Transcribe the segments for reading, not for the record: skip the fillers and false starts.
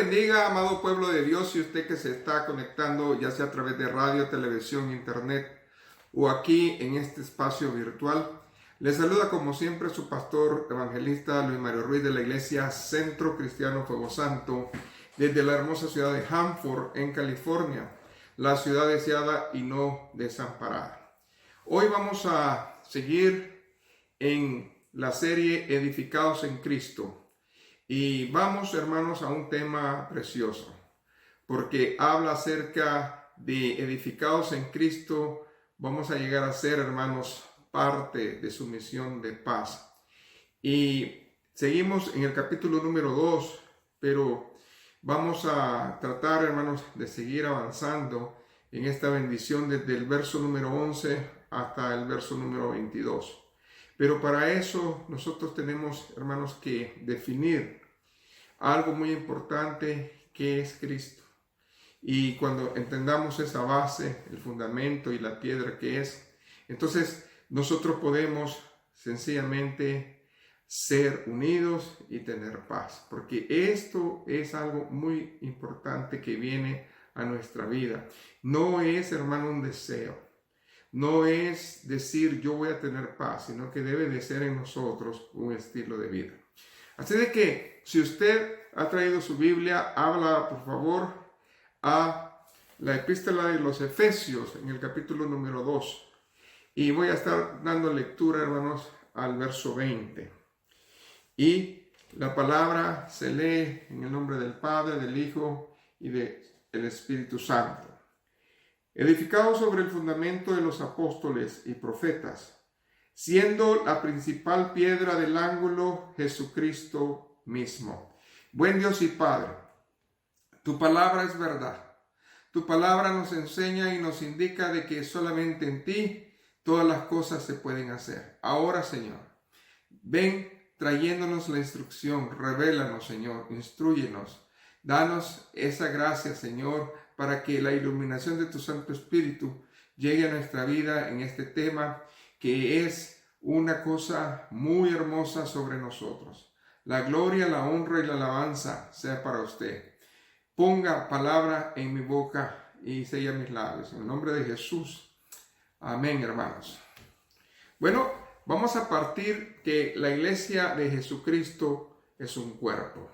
bendiga, amado pueblo de Dios, y usted que se está conectando, ya sea a través de radio, televisión, internet o aquí en este espacio virtual. Le saluda como siempre su pastor evangelista Luis Mario Ruiz de la iglesia Centro Cristiano Fuego Santo desde la hermosa ciudad de Hanford en California, la ciudad deseada y no desamparada. Hoy vamos a seguir en la serie Edificados en Cristo. Y vamos, hermanos, a un tema precioso, porque habla acerca de edificados en Cristo. Vamos a llegar a ser, hermanos, parte de su misión de paz. Y seguimos en el capítulo número 2, pero vamos a tratar, hermanos, de seguir avanzando en esta bendición desde el verso número 11 hasta el verso número 22. Pero para eso nosotros tenemos, hermanos, que definir algo muy importante, que es Cristo. Y cuando entendamos esa base, el fundamento y la piedra que es, entonces nosotros podemos sencillamente ser unidos y tener paz. Porque esto es algo muy importante que viene a nuestra vida. No es, hermano, un deseo. No es decir yo voy a tener paz, sino que debe de ser en nosotros un estilo de vida. Así de que si usted ha traído su Biblia, habla por favor a la epístola de los Efesios en el capítulo número 2. Y voy a estar dando lectura, hermanos, al verso 20. Y la palabra se lee en el nombre del Padre, del Hijo y del Espíritu Santo. Edificados sobre el fundamento de los apóstoles y profetas, siendo la principal piedra del ángulo Jesucristo mismo. Buen Dios y Padre, tu palabra es verdad. Tu palabra nos enseña y nos indica de que solamente en ti todas las cosas se pueden hacer. Ahora, Señor, ven trayéndonos la instrucción, revélanos, Señor, instrúyenos. Danos esa gracia, Señor, para que la iluminación de tu Santo Espíritu llegue a nuestra vida en este tema que es una cosa muy hermosa sobre nosotros. La gloria, la honra y la alabanza sea para usted. Ponga palabra en mi boca y sella mis labios. En el nombre de Jesús. Amén, hermanos. Bueno, vamos a partir que la iglesia de Jesucristo es un cuerpo.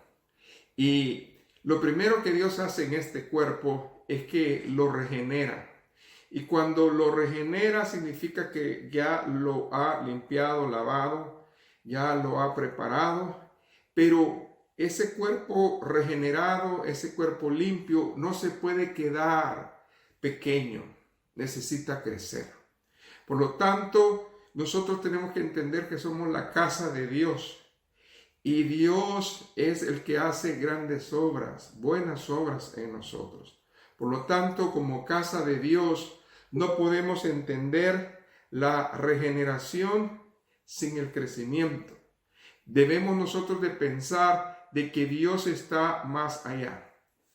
Y lo primero que Dios hace en este cuerpo es que lo regenera. Y cuando lo regenera significa que ya lo ha limpiado, lavado, ya lo ha preparado. Pero ese cuerpo regenerado, ese cuerpo limpio, no se puede quedar pequeño. Necesita crecer. Por lo tanto, nosotros tenemos que entender que somos la casa de Dios. Y Dios es el que hace grandes obras, buenas obras en nosotros. Por lo tanto, como casa de Dios, no podemos entender la regeneración sin el crecimiento. Debemos nosotros de pensar de que Dios está más allá.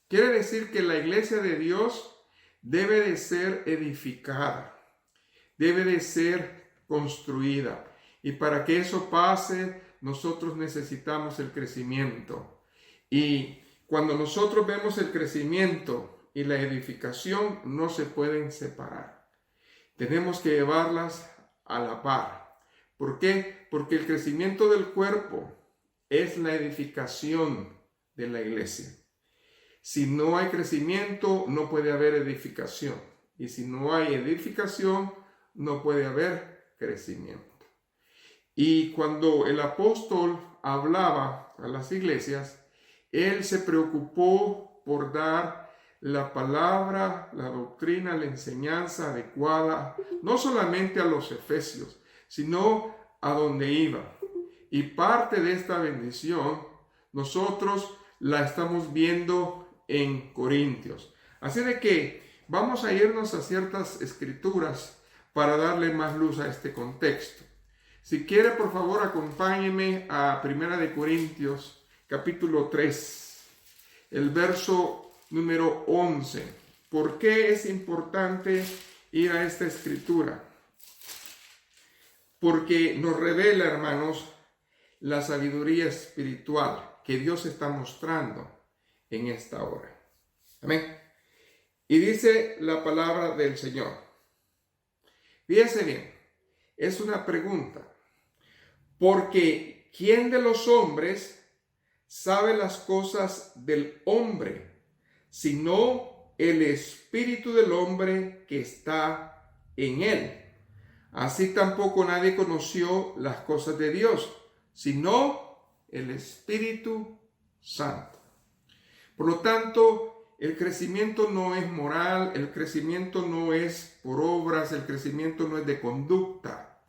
Quiere decir que la iglesia de Dios debe de ser edificada, debe de ser construida. Y para que eso pase, nosotros necesitamos el crecimiento. Y cuando nosotros vemos el crecimiento y la edificación, no se pueden separar. Tenemos que llevarlas a la par. ¿Por qué? Porque el crecimiento del cuerpo es la edificación de la iglesia. Si no hay crecimiento, no puede haber edificación. Y si no hay edificación, no puede haber crecimiento. Y cuando el apóstol hablaba a las iglesias, él se preocupó por dar la palabra, la doctrina, la enseñanza adecuada, no solamente a los efesios, sino a donde iba. Y parte de esta bendición nosotros la estamos viendo en Corintios. Así de que vamos a irnos a ciertas escrituras para darle más luz a este contexto. Si quiere, por favor, acompáñeme a 1 Corintios, capítulo 3, el verso número 11. ¿Por qué es importante ir a esta escritura? Porque nos revela, hermanos, la sabiduría espiritual que Dios está mostrando en esta hora. Amén. Y dice la palabra del Señor. Fíjense bien, es una pregunta. Porque ¿quién de los hombres sabe las cosas del hombre, sino el espíritu del hombre que está en él? Así tampoco nadie conoció las cosas de Dios, sino el Espíritu Santo. Por lo tanto, el crecimiento no es moral, el crecimiento no es por obras, el crecimiento no es de conducta.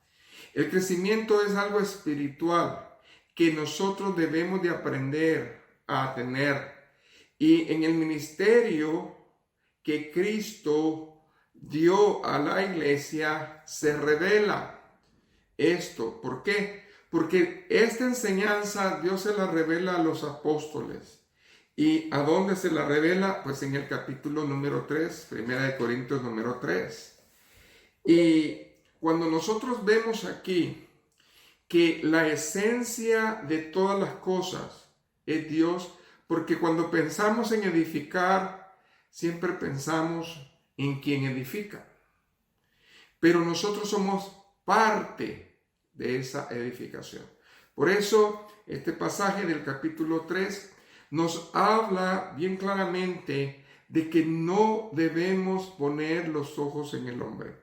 El crecimiento es algo espiritual que nosotros debemos de aprender a tener. Y en el ministerio que Cristo dio a la iglesia se revela esto. ¿Por qué? Porque esta enseñanza Dios se la revela a los apóstoles. ¿Y a dónde se la revela? Pues en el capítulo número 3, Primera de Corintios número 3. Y cuando nosotros vemos aquí que la esencia de todas las cosas es Dios, porque cuando pensamos en edificar, siempre pensamos en quien edifica. Pero nosotros somos parte de esa edificación. Por eso, este pasaje del capítulo 3 nos habla bien claramente de que no debemos poner los ojos en el hombre.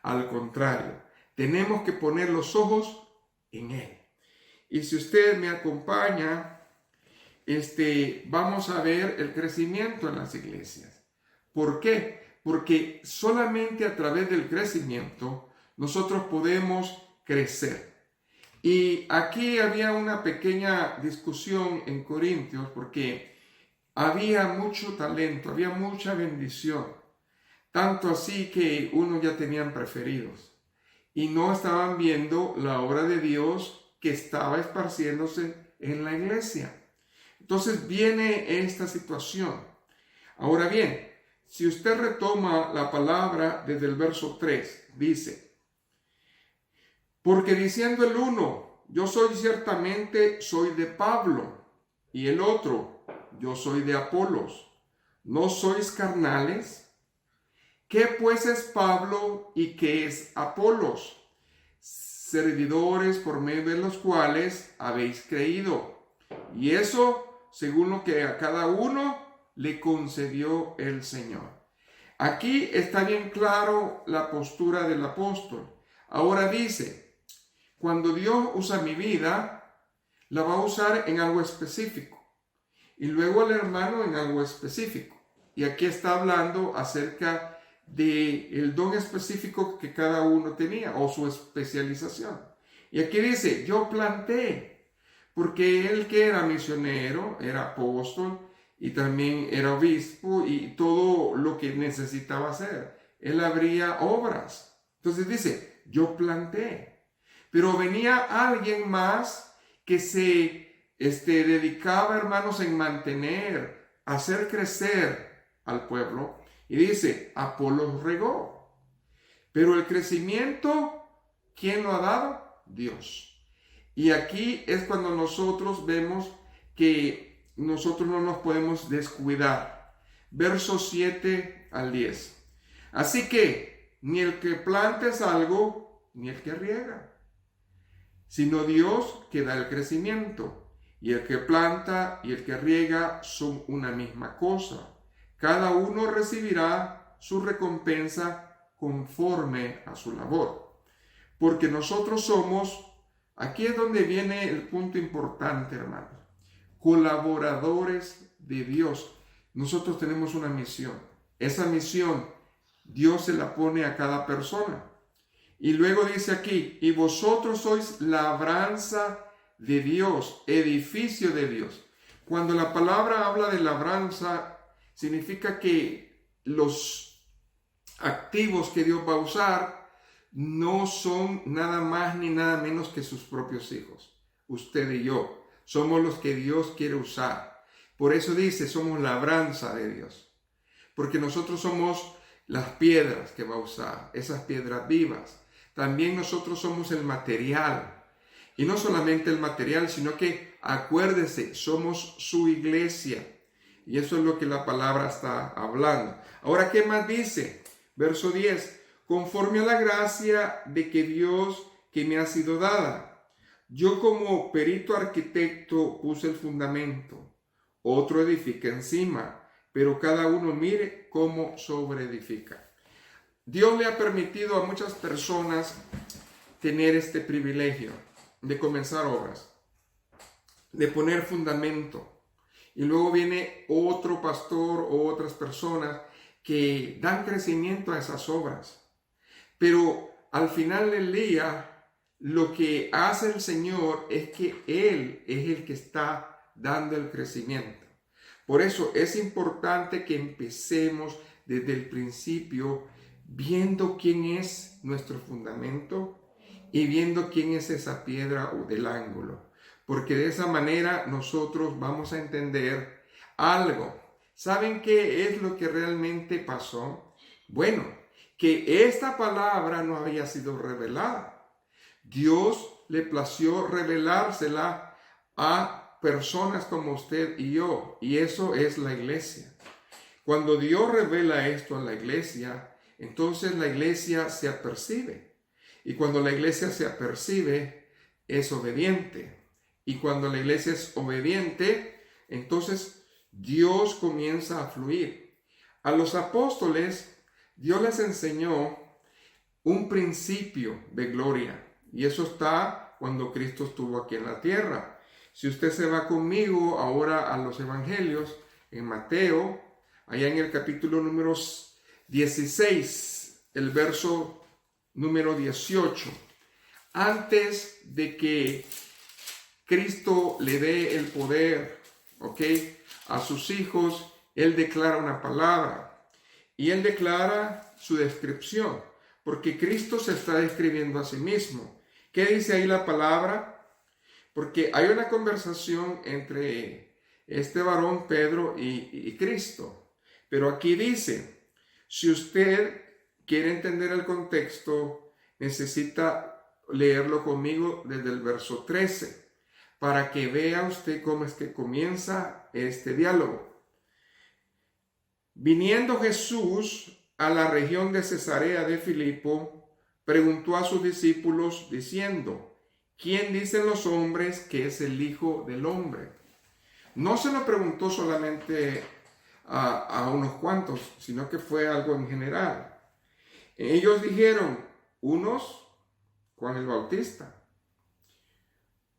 Al contrario, tenemos que poner los ojos en Él. Y si usted me acompaña, vamos a ver el crecimiento en las iglesias. ¿Por qué? Porque solamente a través del crecimiento nosotros podemos crecer. Y aquí había una pequeña discusión en Corintios porque había mucho talento, había mucha bendición. Tanto así que unos ya tenían preferidos y no estaban viendo la obra de Dios que estaba esparciéndose en la iglesia. Entonces viene esta situación. Ahora bien, si usted retoma la palabra desde el verso 3, dice: porque diciendo el uno, yo soy de Pablo, y el otro, yo soy de Apolos, ¿no sois carnales? ¿Qué pues es Pablo y qué es Apolos? Servidores por medio de los cuales habéis creído, y eso según lo que a cada uno le concedió el Señor. Aquí está bien claro la postura del apóstol. Ahora dice, cuando Dios usa mi vida, la va a usar en algo específico. Y luego el hermano en algo específico. Y aquí está hablando acerca del don específico que cada uno tenía o su especialización. Y aquí dice, yo planté, porque él que era misionero, era apóstol y también era obispo y todo lo que necesitaba hacer. Él abría obras. Entonces dice, yo planté. Pero venía alguien más que se dedicaba, hermanos, en mantener, hacer crecer al pueblo. Y dice, Apolos regó. Pero el crecimiento, ¿quién lo ha dado? Dios. Y aquí es cuando nosotros vemos que nosotros no nos podemos descuidar. Versos 7 al 10. Así que ni el que planta es algo, ni el que riega, sino Dios que da el crecimiento. Y el que planta y el que riega son una misma cosa. Cada uno recibirá su recompensa conforme a su labor. Porque nosotros somos, aquí es donde viene el punto importante, hermanos, colaboradores de Dios. Nosotros tenemos una misión. Esa misión Dios se la pone a cada persona. Y luego dice aquí, y vosotros sois labranza de Dios, edificio de Dios. Cuando la palabra habla de labranza, significa que los activos que Dios va a usar no son nada más ni nada menos que sus propios hijos. Usted y yo somos los que Dios quiere usar. Por eso dice, somos labranza de Dios. Porque nosotros somos las piedras que va a usar, esas piedras vivas. También nosotros somos el material. Y no solamente el material, sino que, acuérdese, somos su iglesia. Y eso es lo que la palabra está hablando. Ahora, ¿qué más dice? Verso 10. Conforme a la gracia de que Dios que me ha sido dada. Yo como perito arquitecto puse el fundamento, otro edifica encima, pero cada uno mire cómo sobreedifica. Dios le ha permitido a muchas personas tener este privilegio de comenzar obras, de poner fundamento. Y luego viene otro pastor o otras personas que dan crecimiento a esas obras. Pero al final del día, lo que hace el Señor es que Él es el que está dando el crecimiento. Por eso es importante que empecemos desde el principio viendo quién es nuestro fundamento y viendo quién es esa piedra del ángulo. Porque de esa manera nosotros vamos a entender algo. ¿Saben qué es lo que realmente pasó? Bueno, que esta palabra no había sido revelada. Dios le plació revelársela a personas como usted y yo, y eso es la iglesia. Cuando Dios revela esto a la iglesia, entonces la iglesia se apercibe. Y cuando la iglesia se apercibe, es obediente. Y cuando la iglesia es obediente, entonces Dios comienza a fluir. A los apóstoles, Dios les enseñó un principio de gloria. Y eso está cuando Cristo estuvo aquí en la tierra. Si usted se va conmigo ahora a los evangelios, en Mateo, allá en el capítulo número 16, el verso número 18, antes de que Cristo le dé el poder, a sus hijos, Él declara una palabra y Él declara su descripción, porque Cristo se está describiendo a sí mismo. ¿Qué dice ahí la palabra? Porque hay una conversación entre este varón Pedro y Cristo. Pero aquí dice, si usted quiere entender el contexto, necesita leerlo conmigo desde el verso 13, para que vea usted cómo es que comienza este diálogo. Viniendo Jesús a la región de Cesarea de Filipo, preguntó a sus discípulos diciendo, ¿quién dicen los hombres que es el Hijo del Hombre? No se lo preguntó solamente a unos cuantos, sino que fue algo en general. Ellos dijeron, unos Juan el Bautista,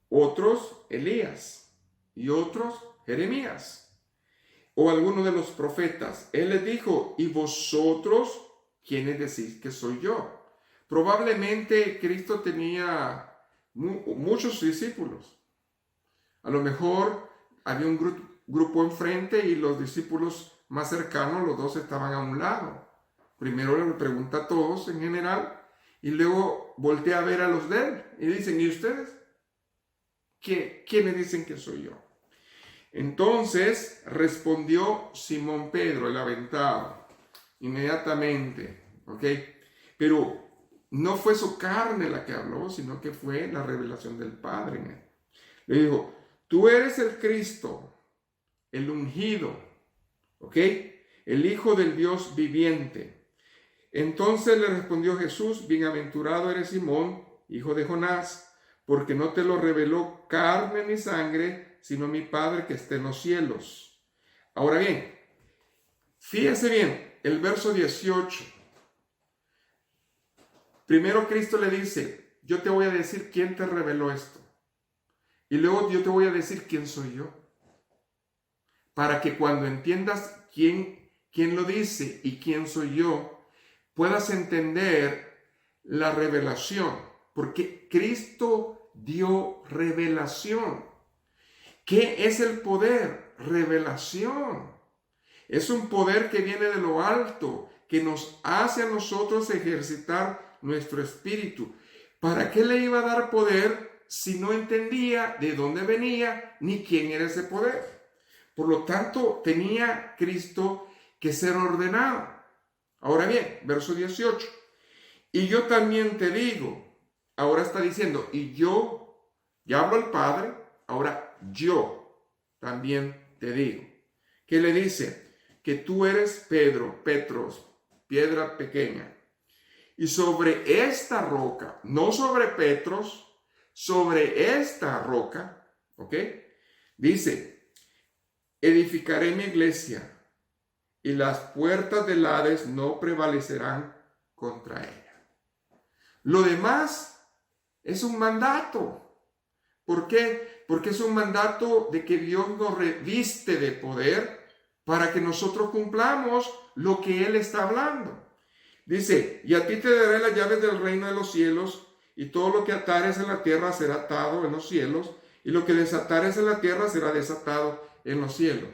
otros Elías y otros Jeremías o alguno de los profetas. Él les dijo, ¿y vosotros quiénes decís que soy yo? Probablemente Cristo tenía muchos discípulos. A lo mejor había un grupo enfrente y los discípulos más cercanos, los dos estaban a un lado. Primero le pregunta a todos en general y luego voltea a ver a los de él y dicen, ¿y ustedes? ¿Quiénes dicen que soy yo? Entonces respondió Simón Pedro, el aventado, inmediatamente, Pero no fue su carne la que habló, sino que fue la revelación del Padre en él. Le dijo, tú eres el Cristo, el ungido, el Hijo del Dios viviente. Entonces le respondió Jesús, bienaventurado eres Simón, hijo de Jonás, porque no te lo reveló carne ni sangre, sino mi Padre que está en los cielos. Ahora bien, fíjese bien, el verso 18. Primero Cristo le dice, yo te voy a decir quién te reveló esto. Y luego yo te voy a decir quién soy yo. Para que cuando entiendas quién lo dice y quién soy yo, puedas entender la revelación. Porque Cristo dio revelación. ¿Qué es el poder? Revelación. Es un poder que viene de lo alto, que nos hace a nosotros ejercitar nuestro espíritu. ¿Para qué le iba a dar poder si no entendía de dónde venía ni quién era ese poder? Por lo tanto, tenía Cristo que ser ordenado. Ahora bien, verso 18. Y yo también te digo, ahora está diciendo, y yo, ya hablo al Padre, ahora yo también te digo. que le dice que tú eres Pedro, Petros, piedra pequeña. Y sobre esta roca, no sobre Petros, sobre esta roca, ¿ok? Dice, edificaré mi iglesia y las puertas del Hades no prevalecerán contra ella. Lo demás es un mandato. ¿Por qué? Porque es un mandato de que Dios nos reviste de poder para que nosotros cumplamos lo que Él está hablando. Dice, y a ti te daré las llaves del reino de los cielos, y todo lo que atares en la tierra será atado en los cielos, y lo que desatares en la tierra será desatado en los cielos.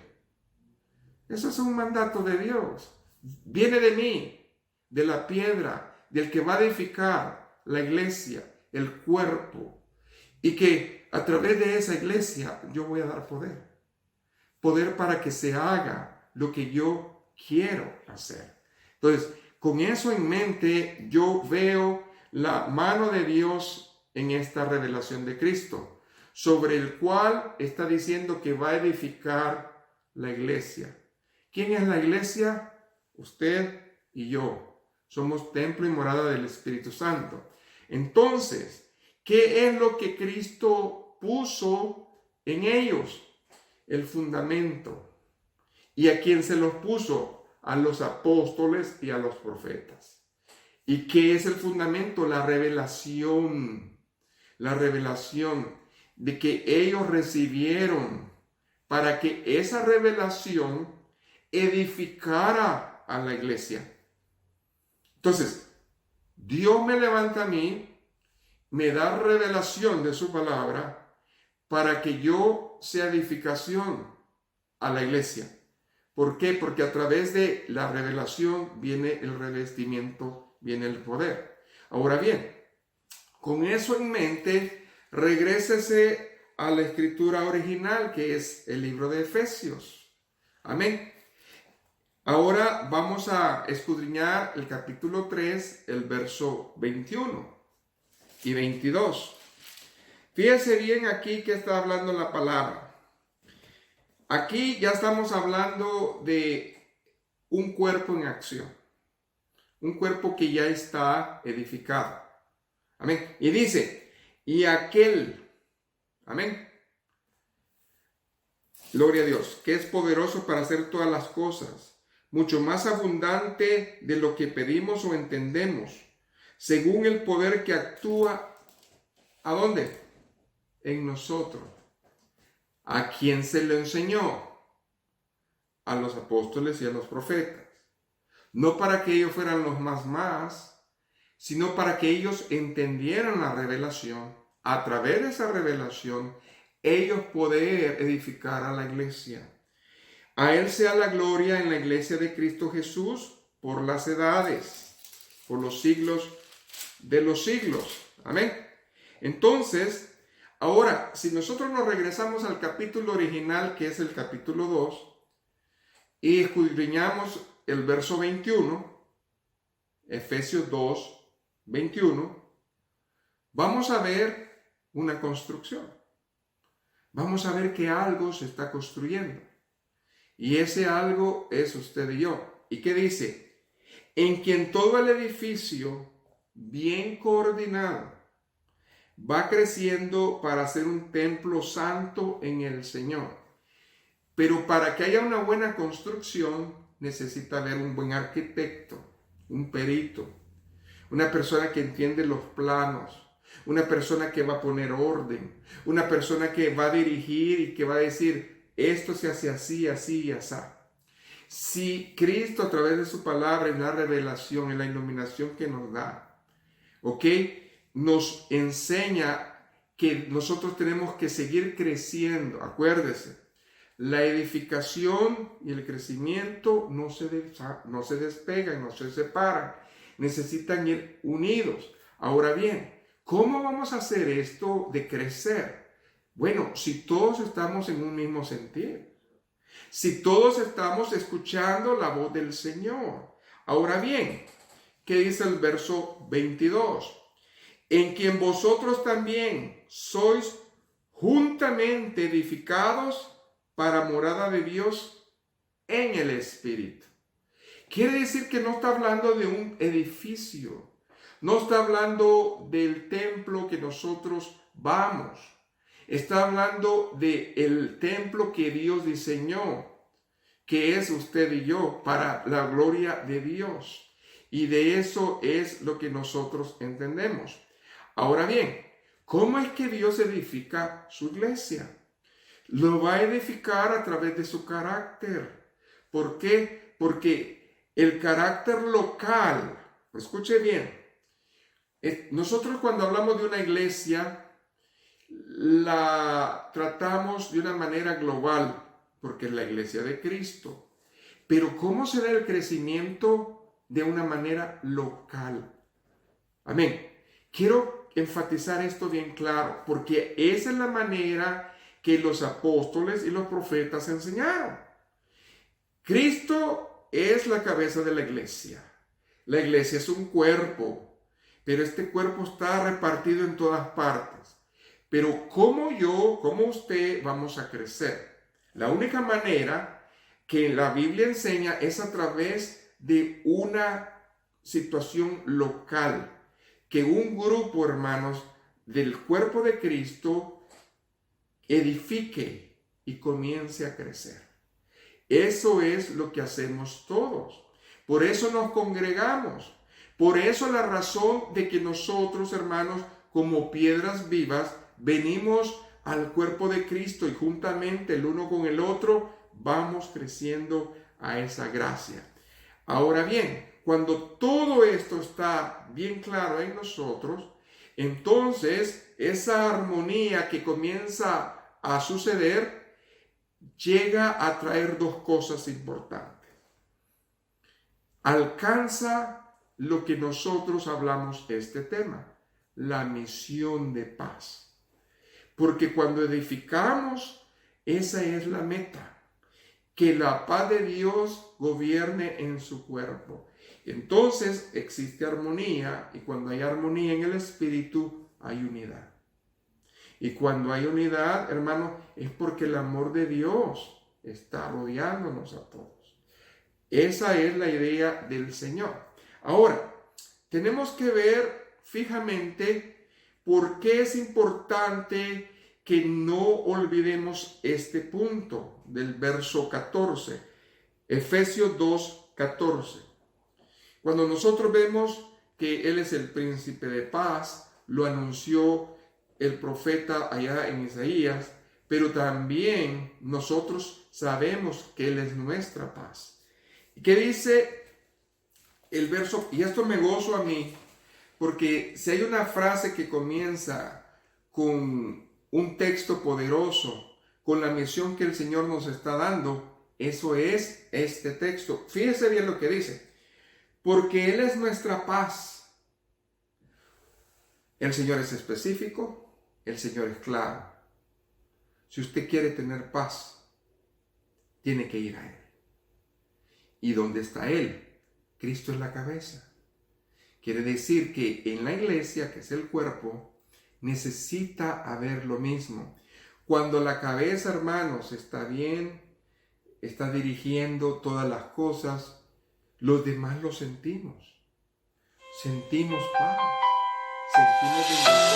Eso es un mandato de Dios. Viene de mí, de la piedra, del que va a edificar la iglesia, el cuerpo, y que a través de esa iglesia yo voy a dar poder. Poder para que se haga lo que yo quiero hacer. Entonces, con eso en mente, yo veo la mano de Dios en esta revelación de Cristo, sobre el cual está diciendo que va a edificar la iglesia. ¿Quién es la iglesia? Usted y yo. Somos templo y morada del Espíritu Santo. Entonces, ¿qué es lo que Cristo puso en ellos? El fundamento. ¿Y a quién se los puso? A los apóstoles y a los profetas. ¿Y qué es el fundamento? La revelación. La revelación de que ellos recibieron para que esa revelación edificara a la iglesia. Entonces, Dios me levanta a mí, me da revelación de su palabra para que yo sea edificación a la iglesia. ¿Por qué? Porque a través de la revelación viene el revestimiento, viene el poder. Ahora bien, con eso en mente, regrésese a la escritura original, que es el libro de Efesios. Amén. Ahora vamos a escudriñar el capítulo 3, el verso 21 y 22. Fíjese bien aquí que está hablando la palabra. Aquí ya estamos hablando de un cuerpo en acción, un cuerpo que ya está edificado. Amén. Y dice, y aquel, amén, gloria a Dios, que es poderoso para hacer todas las cosas, mucho más abundante de lo que pedimos o entendemos, según el poder que actúa, ¿a dónde? En nosotros. ¿A quién se lo enseñó? A los apóstoles y a los profetas. No para que ellos fueran los más, sino para que ellos entendieran la revelación. A través de esa revelación, ellos poder edificar a la iglesia. A Él sea la gloria en la iglesia de Cristo Jesús por las edades, por los siglos de los siglos. Amén. Entonces, ahora, si nosotros nos regresamos al capítulo original, que es el capítulo 2, y escudriñamos el verso 21, Efesios 2, 21, vamos a ver una construcción. Vamos a ver que algo se está construyendo. Y ese algo es usted y yo. ¿Y qué dice? En quien todo el edificio, bien coordinado, va creciendo para ser un templo santo en el Señor. Pero para que haya una buena construcción, necesita haber un buen arquitecto, un perito, una persona que entiende los planos, una persona que va a poner orden, una persona que va a dirigir y que va a decir, esto se hace así, así y así. Si Cristo a través de su palabra, en la revelación, en la iluminación que nos da, ¿ok?, nos enseña que nosotros tenemos que seguir creciendo. Acuérdese, la edificación y el crecimiento no se despegan, no se separan. Necesitan ir unidos. Ahora bien, ¿cómo vamos a hacer esto de crecer? Bueno, si todos estamos en un mismo sentir. Si todos estamos escuchando la voz del Señor. Ahora bien, ¿qué dice el verso 22? En quien vosotros también sois juntamente edificados para morada de Dios en el Espíritu. Quiere decir que no está hablando de un edificio, no está hablando del templo que nosotros vamos, está hablando del templo que Dios diseñó, que es usted y yo, para la gloria de Dios. Y de eso es lo que nosotros entendemos. Ahora bien, ¿cómo es que Dios edifica su iglesia? Lo va a edificar a través de su carácter. ¿Por qué? Porque el carácter local, escuche bien, nosotros cuando hablamos de una iglesia, la tratamos de una manera global, porque es la iglesia de Cristo. Pero ¿cómo será el crecimiento de una manera local? Amén. Quiero enfatizar esto bien claro, porque esa es la manera que los apóstoles y los profetas enseñaron. Cristo es la cabeza de la iglesia. La iglesia es un cuerpo, pero este cuerpo está repartido en todas partes. Pero ¿cómo yo, cómo usted vamos a crecer? La única manera que la Biblia enseña es a través de una situación local, que un grupo, hermanos, del cuerpo de Cristo edifique y comience a crecer. Eso es lo que hacemos todos. Por eso nos congregamos. Por eso la razón de que nosotros, hermanos, como piedras vivas, venimos al cuerpo de Cristo y juntamente el uno con el otro vamos creciendo a esa gracia. Ahora bien, cuando todo esto está bien claro en nosotros, entonces esa armonía que comienza a suceder llega a traer dos cosas importantes. Alcanza lo que nosotros hablamos este tema, la misión de paz. Porque cuando edificamos, esa es la meta, que la paz de Dios gobierne en su cuerpo. Entonces existe armonía, y cuando hay armonía en el espíritu, hay unidad. Y cuando hay unidad, hermano, es porque el amor de Dios está rodeándonos a todos. Esa es la idea del Señor. Ahora, tenemos que ver fijamente por qué es importante que no olvidemos este punto del verso 14, Efesios 2, 14. Cuando nosotros vemos que Él es el príncipe de paz, lo anunció el profeta allá en Isaías, pero también nosotros sabemos que Él es nuestra paz. ¿Y qué dice el verso? Y esto me gozo a mí, porque si hay una frase que comienza con un texto poderoso, con la misión que el Señor nos está dando, eso es este texto. Fíjese bien lo que dice. Porque Él es nuestra paz. El Señor es específico, el Señor es claro. Si usted quiere tener paz, tiene que ir a Él. ¿Y dónde está Él? Cristo es la cabeza. Quiere decir que en la iglesia, que es el cuerpo, necesita haber lo mismo. Cuando la cabeza, hermanos, está bien, está dirigiendo todas las cosas, los demás lo sentimos. Sentimos paz. Sentimos bendición.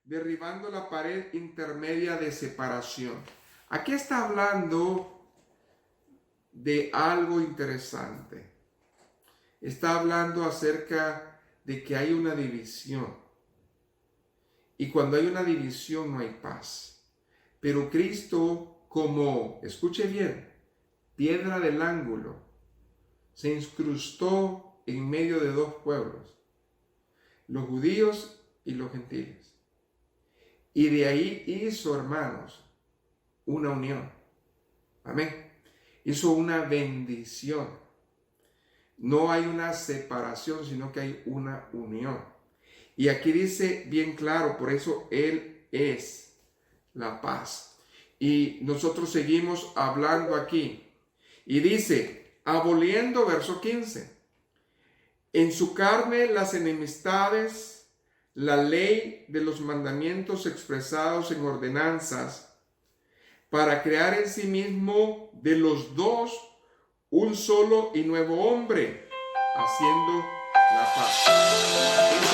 Derribando la pared intermedia de separación. Aquí está hablando de algo interesante. Está hablando acerca de que hay una división. Y cuando hay una división no hay paz. Pero Cristo, como, escuche bien, piedra del ángulo, se incrustó en medio de dos pueblos, los judíos y los gentiles. Y de ahí hizo, hermanos, una unión. Amén. Hizo una bendición. no hay una separación, sino que hay una unión. Y aquí dice bien claro, por eso Él es la paz. Y nosotros seguimos hablando aquí. Y dice, aboliendo, verso 15, en su carne las enemistades, la ley de los mandamientos expresados en ordenanzas, para crear en sí mismo de los dos un solo y nuevo hombre, haciendo la paz.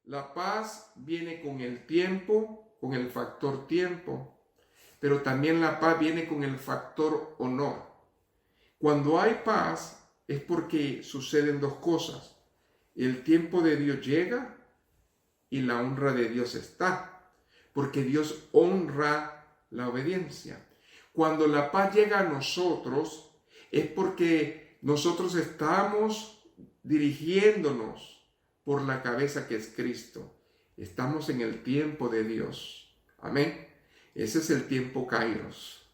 La paz viene con el tiempo, con el factor tiempo, pero también la paz viene con el factor honor. Cuando hay paz es porque suceden dos cosas. El tiempo de Dios llega y la honra de Dios está, porque Dios honra la obediencia. Cuando la paz llega a nosotros es porque nosotros estamos dirigiéndonos por la cabeza que es Cristo. Estamos en el tiempo de Dios. Amén. Ese es el tiempo Kairos.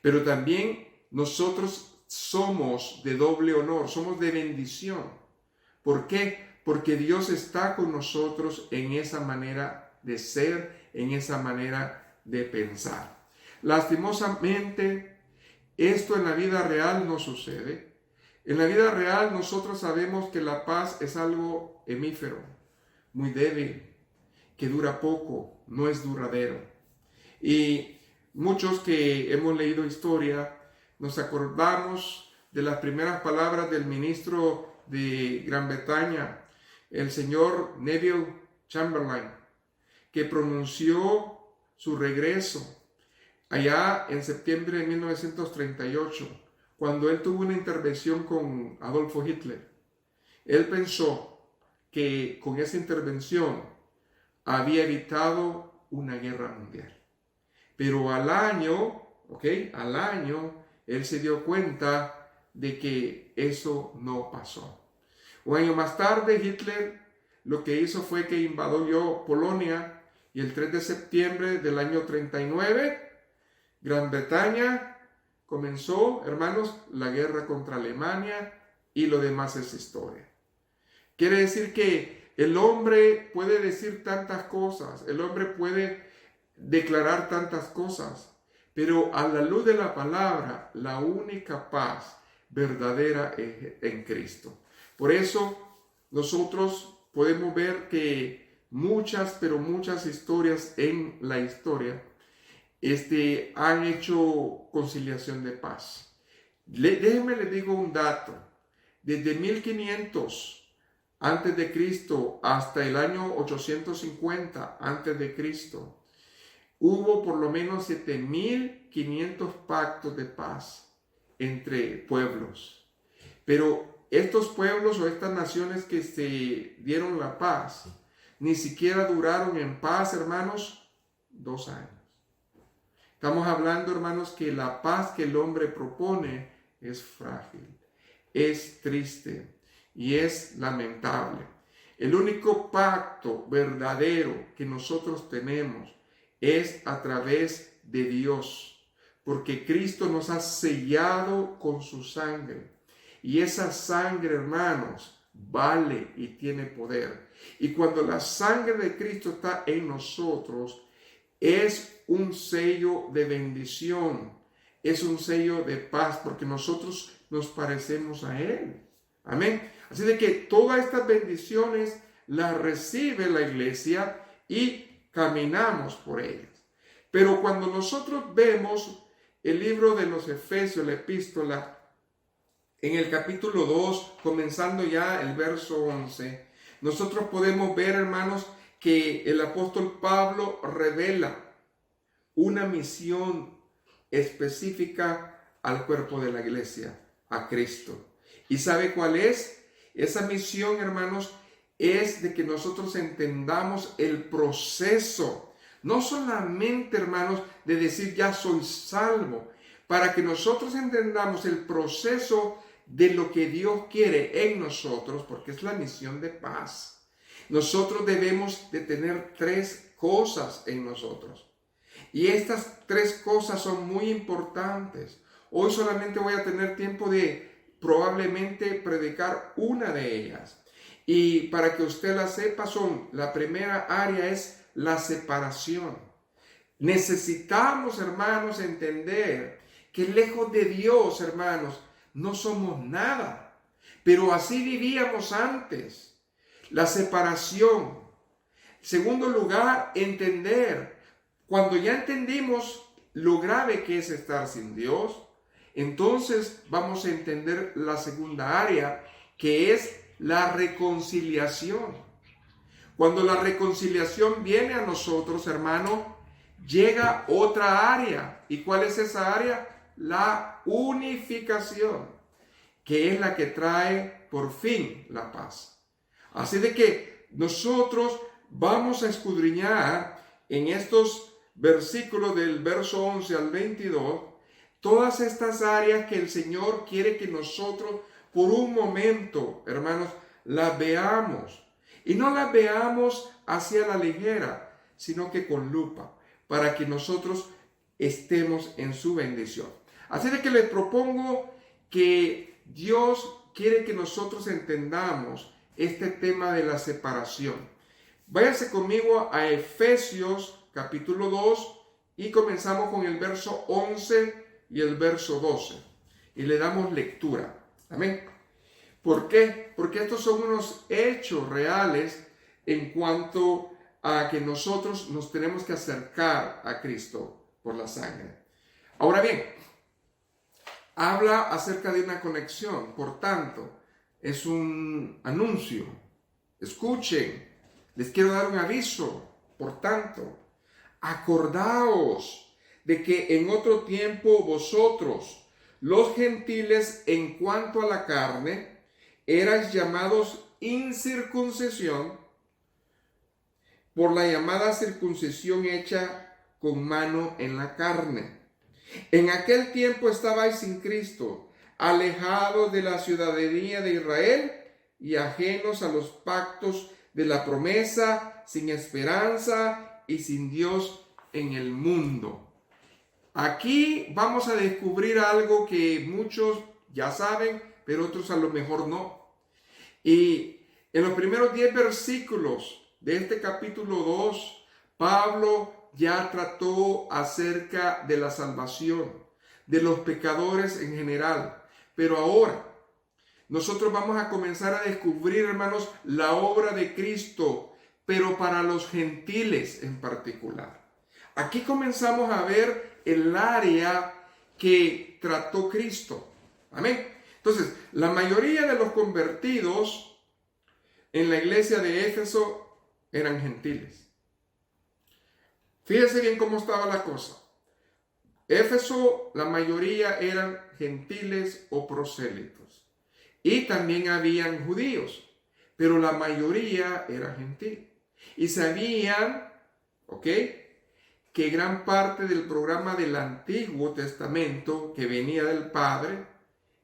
Pero también nosotros somos de doble honor, somos de bendición. ¿Por qué? Porque Dios está con nosotros en esa manera de ser, en esa manera de pensar. Lastimosamente, esto en la vida real no sucede. En la vida real nosotros sabemos que la paz es algo efímero, muy débil, que dura poco, no es duradero. Y muchos que hemos leído historia nos acordamos de las primeras palabras del ministro de Gran Bretaña, el señor Neville Chamberlain, que pronunció su regreso allá en septiembre de 1938, cuando él tuvo una intervención con Adolfo Hitler. Él pensó que con esa intervención había evitado una guerra mundial. Pero al año, él se dio cuenta de que eso no pasó. Un año más tarde, Hitler lo que hizo fue que invadió Polonia y el 3 de septiembre del año 39, Gran Bretaña comenzó, hermanos, la guerra contra Alemania y lo demás es historia. Quiere decir que el hombre puede decir tantas cosas, el hombre puede declarar tantas cosas, pero a la luz de la palabra, la única paz verdadera es en Cristo. Por eso nosotros podemos ver que muchas historias en la historia han hecho conciliación de paz. Déjenme les digo un dato. Desde 1500 antes de Cristo hasta el año 850 antes de Cristo, hubo por lo menos 7500 pactos de paz entre pueblos. Pero estos pueblos o estas naciones que se dieron la paz, ni siquiera duraron en paz, hermanos, 2 años. Estamos hablando, hermanos, que la paz que el hombre propone es frágil, es triste y es lamentable. El único pacto verdadero que nosotros tenemos es a través de Dios, porque Cristo nos ha sellado con su sangre. Y esa sangre, hermanos, vale y tiene poder. Y cuando la sangre de Cristo está en nosotros, es un sello de bendición, es un sello de paz, porque nosotros nos parecemos a Él. Amén. Así de que todas estas bendiciones las recibe la iglesia y caminamos por ellas. Pero cuando nosotros vemos el libro de los Efesios, la epístola, en el capítulo 2, comenzando ya el verso 11, nosotros podemos ver, hermanos, que el apóstol Pablo revela una misión específica al cuerpo de la iglesia, a Cristo. ¿Y sabe cuál es? Esa misión, hermanos, es de que nosotros entendamos el proceso. No solamente, hermanos, de decir ya soy salvo. Para que nosotros entendamos el proceso de lo que Dios quiere en nosotros, porque es la misión de paz. Nosotros debemos de tener 3 cosas en nosotros. Y estas 3 cosas son muy importantes. Hoy solamente voy a tener tiempo de probablemente predicar una de ellas. Y para que usted la sepa, la primera área es la separación. Necesitamos, hermanos, entender que lejos de Dios, hermanos, no somos nada. Pero así vivíamos antes. La separación. Segundo lugar, entender. Cuando ya entendimos lo grave que es estar sin Dios, entonces vamos a entender la segunda área, que es la reconciliación. Cuando la reconciliación viene a nosotros, hermano, llega otra área. ¿Y cuál es esa área? La unificación, que es la que trae por fin la paz. Así de que nosotros vamos a escudriñar en estos versículos del verso 11 al 22, todas estas áreas que el Señor quiere que nosotros por un momento, hermanos, las veamos. Y no las veamos hacia la ligera, sino que con lupa, para que nosotros estemos en su bendición. Así de que les propongo que Dios quiere que nosotros entendamos este tema de la separación. Váyase conmigo a Efesios capítulo 2 y comenzamos con el verso 11 y el verso 12. Y le damos lectura. Amén. ¿Por qué? Porque estos son unos hechos reales en cuanto a que nosotros nos tenemos que acercar a Cristo por la sangre. Ahora bien, habla acerca de una conexión, por tanto, es un anuncio. Escuchen, les quiero dar un aviso. Por tanto, acordaos de que en otro tiempo vosotros, los gentiles, en cuanto a la carne, erais llamados incircuncisión por la llamada circuncisión hecha con mano en la carne. En aquel tiempo estabais sin Cristo, alejados de la ciudadanía de Israel y ajenos a los pactos de la promesa, sin esperanza y sin Dios en el mundo. Aquí vamos a descubrir algo que muchos ya saben, pero otros a lo mejor no. Y en los primeros 10 versículos de este capítulo 2, Pablo ya trató acerca de la salvación, de los pecadores en general. Pero ahora nosotros vamos a comenzar a descubrir, hermanos, la obra de Cristo, pero para los gentiles en particular. Aquí comenzamos a ver el área que trató Cristo. Amén. Entonces, la mayoría de los convertidos en la iglesia de Éfeso eran gentiles. Fíjense bien cómo estaba la cosa. Éfeso, la mayoría eran gentiles o prosélitos. Y también habían judíos, pero la mayoría era gentil. Y sabían, que gran parte del programa del Antiguo Testamento que venía del Padre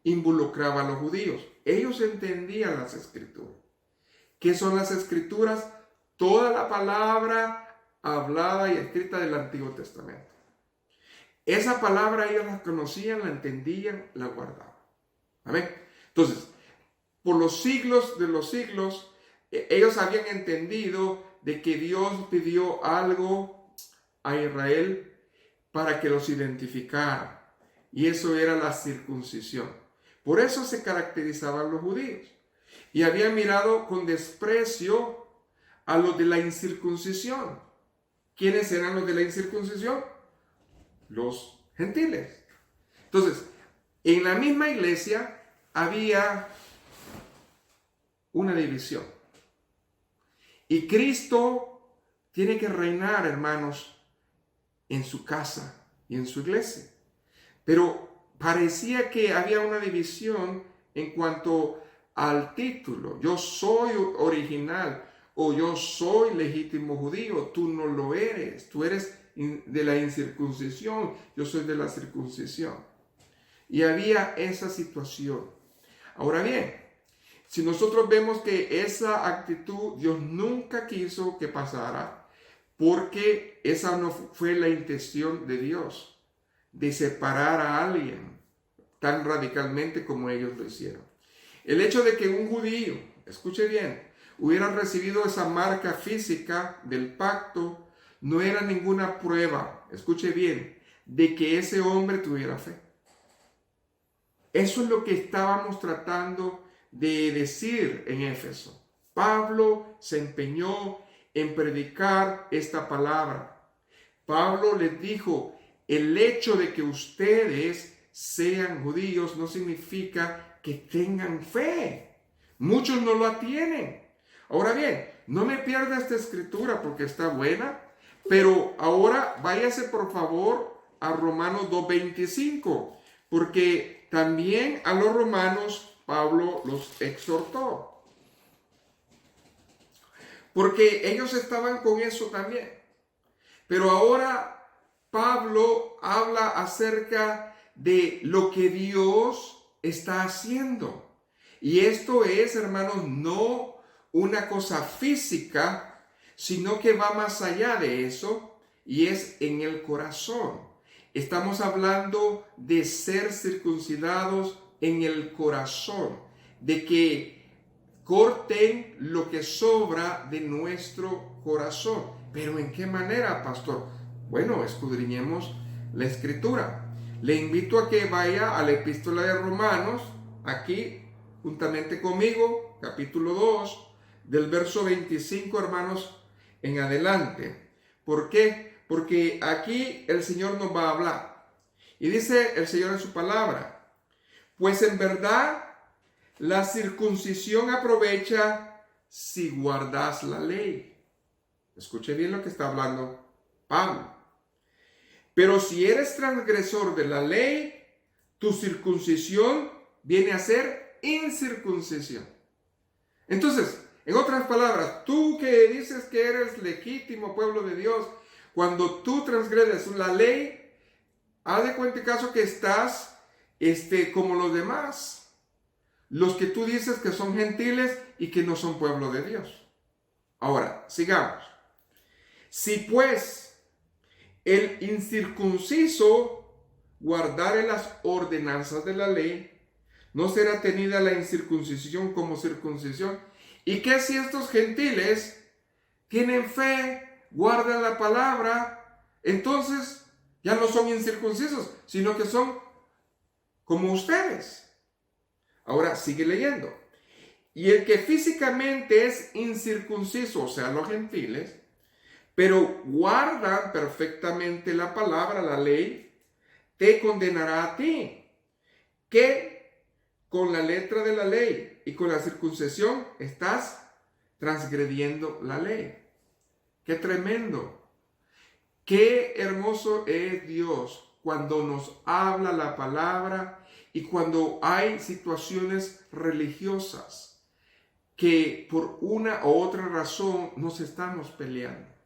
involucraba a los judíos. Ellos entendían las Escrituras. ¿Qué son las Escrituras? Toda la palabra hablada y escrita del Antiguo Testamento. Esa palabra ellos la conocían, la entendían, la guardaban. Amén. Entonces, por los siglos de los siglos, ellos habían entendido de que Dios pidió algo a Israel para que los identificara. Y eso era la circuncisión. Por eso se caracterizaban los judíos. Y habían mirado con desprecio a los de la incircuncisión. ¿Quiénes eran los de la incircuncisión? Los gentiles. Entonces, en la misma iglesia había una división. Y Cristo tiene que reinar, hermanos, en su casa y en su iglesia. Pero parecía que había una división en cuanto al título. Yo soy original o yo soy legítimo judío. Tú no lo eres. Tú eres de la incircuncisión. Yo soy de la circuncisión. Y había esa situación. Ahora bien, si nosotros vemos que esa actitud Dios nunca quiso que pasara, porque esa no fue la intención de Dios, de separar a alguien tan radicalmente como ellos lo hicieron. El hecho de que un judío, escuche bien, hubiera recibido esa marca física del pacto, no era ninguna prueba, escuche bien, de que ese hombre tuviera fe. Eso es lo que estábamos tratando de decir en Éfeso. Pablo se empeñó en predicar esta palabra. Pablo les dijo, el hecho de que ustedes sean judíos no significa que tengan fe. Muchos no la tienen. Ahora bien, no me pierda esta escritura porque está buena, pero ahora váyase por favor a Romanos 2:25, porque también a los romanos Pablo los exhortó. Porque ellos estaban con eso también. Pero ahora Pablo habla acerca de lo que Dios está haciendo. Y esto es, hermanos, no una cosa física, sino que va más allá de eso y es en el corazón. Estamos hablando de ser circuncidados en el corazón, de que corten lo que sobra de nuestro corazón. ¿Pero en qué manera, pastor? Bueno, escudriñemos la escritura. Le invito a que vaya a la epístola de Romanos, aquí juntamente conmigo, capítulo 2, del verso 25, hermanos, en adelante. ¿Por qué? Porque aquí el Señor nos va a hablar. Y dice el Señor en su palabra, pues en verdad la circuncisión aprovecha si guardas la ley. Escuche bien lo que está hablando Pablo. Pero si eres transgresor de la ley, tu circuncisión viene a ser incircuncisión. Entonces, en otras palabras, tú que dices que eres legítimo pueblo de Dios, cuando tú transgredes la ley, haz de cuenta caso que estás como los demás, los que tú dices que son gentiles y que no son pueblo de Dios. Ahora, sigamos. Si pues el incircunciso guardare las ordenanzas de la ley, no será tenida la incircuncisión como circuncisión. ¿Y qué si estos gentiles tienen fe, guardan la palabra? Entonces ya no son incircuncisos, sino que son como ustedes. Ahora sigue leyendo. Y el que físicamente es incircunciso, o sea, los gentiles, pero guardan perfectamente la palabra, la ley, te condenará a ti, que con la letra de la ley y con la circuncisión estás transgrediendo la ley. ¡Qué tremendo! ¡Qué hermoso es Dios cuando nos habla la palabra y cuando hay situaciones religiosas que por una u otra razón nos estamos peleando?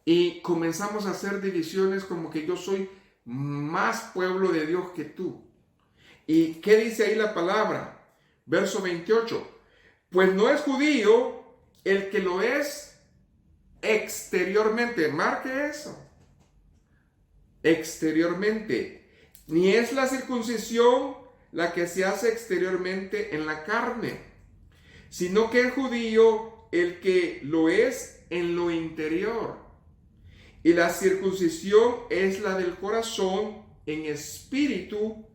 Y comenzamos a hacer divisiones como que yo soy más pueblo de Dios que tú. ¿Y qué dice ahí la palabra? Verso 28. Pues no es judío el que lo es exteriormente. Marque eso. Exteriormente. Ni es la circuncisión la que se hace exteriormente en la carne, sino que es judío el que lo es en lo interior. Y la circuncisión es la del corazón en espíritu,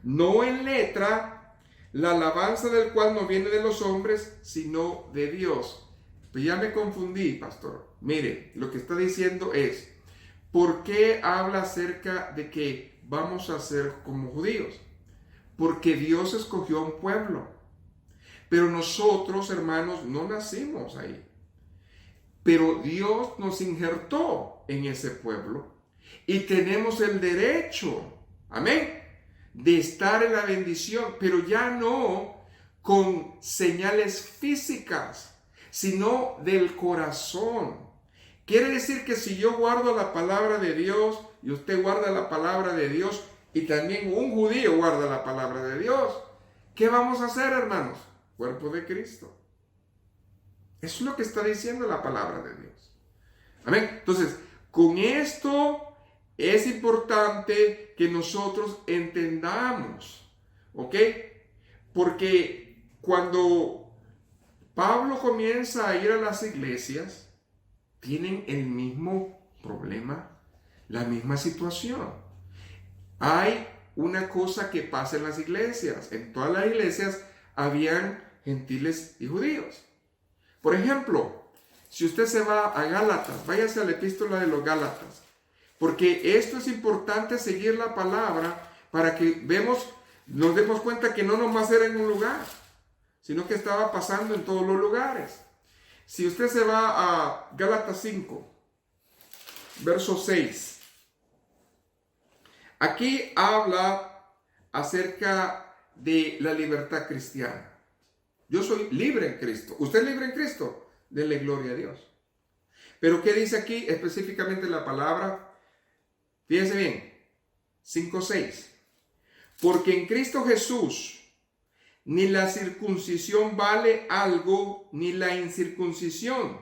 no en letra, la alabanza del cual no viene de los hombres, sino de Dios. Pues ya me confundí, pastor. Mire, lo que está diciendo es, ¿por qué habla acerca de que vamos a ser como judíos? Porque Dios escogió a un pueblo. Pero nosotros, hermanos, no nacimos ahí. Pero Dios nos injertó en ese pueblo y tenemos el derecho, amén, de estar en la bendición, pero ya no con señales físicas, sino del corazón. Quiere decir que si yo guardo la palabra de Dios y usted guarda la palabra de Dios y también un judío guarda la palabra de Dios, ¿qué vamos a hacer, hermanos? Cuerpo de Cristo. Eso es lo que está diciendo la palabra de Dios. Amén. Entonces, con esto es importante que nosotros entendamos, ¿ok? Porque cuando Pablo comienza a ir a las iglesias, tienen el mismo problema, la misma situación. Hay una cosa que pasa en las iglesias. En todas las iglesias habían gentiles y judíos. Por ejemplo, si usted se va a Gálatas, váyase a la epístola de los Gálatas, porque esto es importante seguir la palabra para que nos demos cuenta que no nomás era en un lugar, sino que estaba pasando en todos los lugares. Si usted se va a Gálatas 5, verso 6, aquí habla acerca de la libertad cristiana. Yo soy libre en Cristo. ¿Usted es libre en Cristo? Denle gloria a Dios. Pero ¿qué dice aquí específicamente la palabra? Fíjense bien, 5:6. Porque en Cristo Jesús ni la circuncisión vale algo, ni la incircuncisión,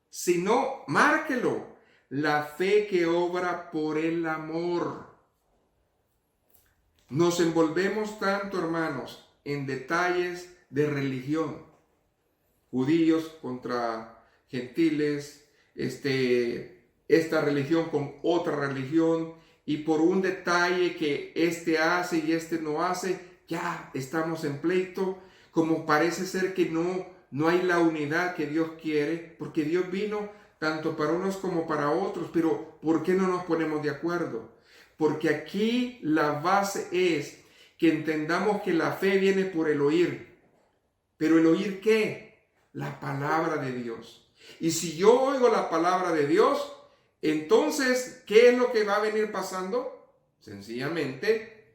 sino, márquelo, la fe que obra por el amor. Nos envolvemos tanto, hermanos, en detalles de religión. Judíos contra gentiles, esta religión con otra religión, y por un detalle que este hace y este no hace, ya estamos en pleito, como parece ser que no hay la unidad que Dios quiere, porque Dios vino tanto para unos como para otros, pero ¿por qué no nos ponemos de acuerdo? Porque aquí la base es que entendamos que la fe viene por el oír. ¿Pero el oír qué? La palabra de Dios. Y si yo oigo la palabra de Dios, entonces, ¿qué es lo que va a venir pasando? Sencillamente,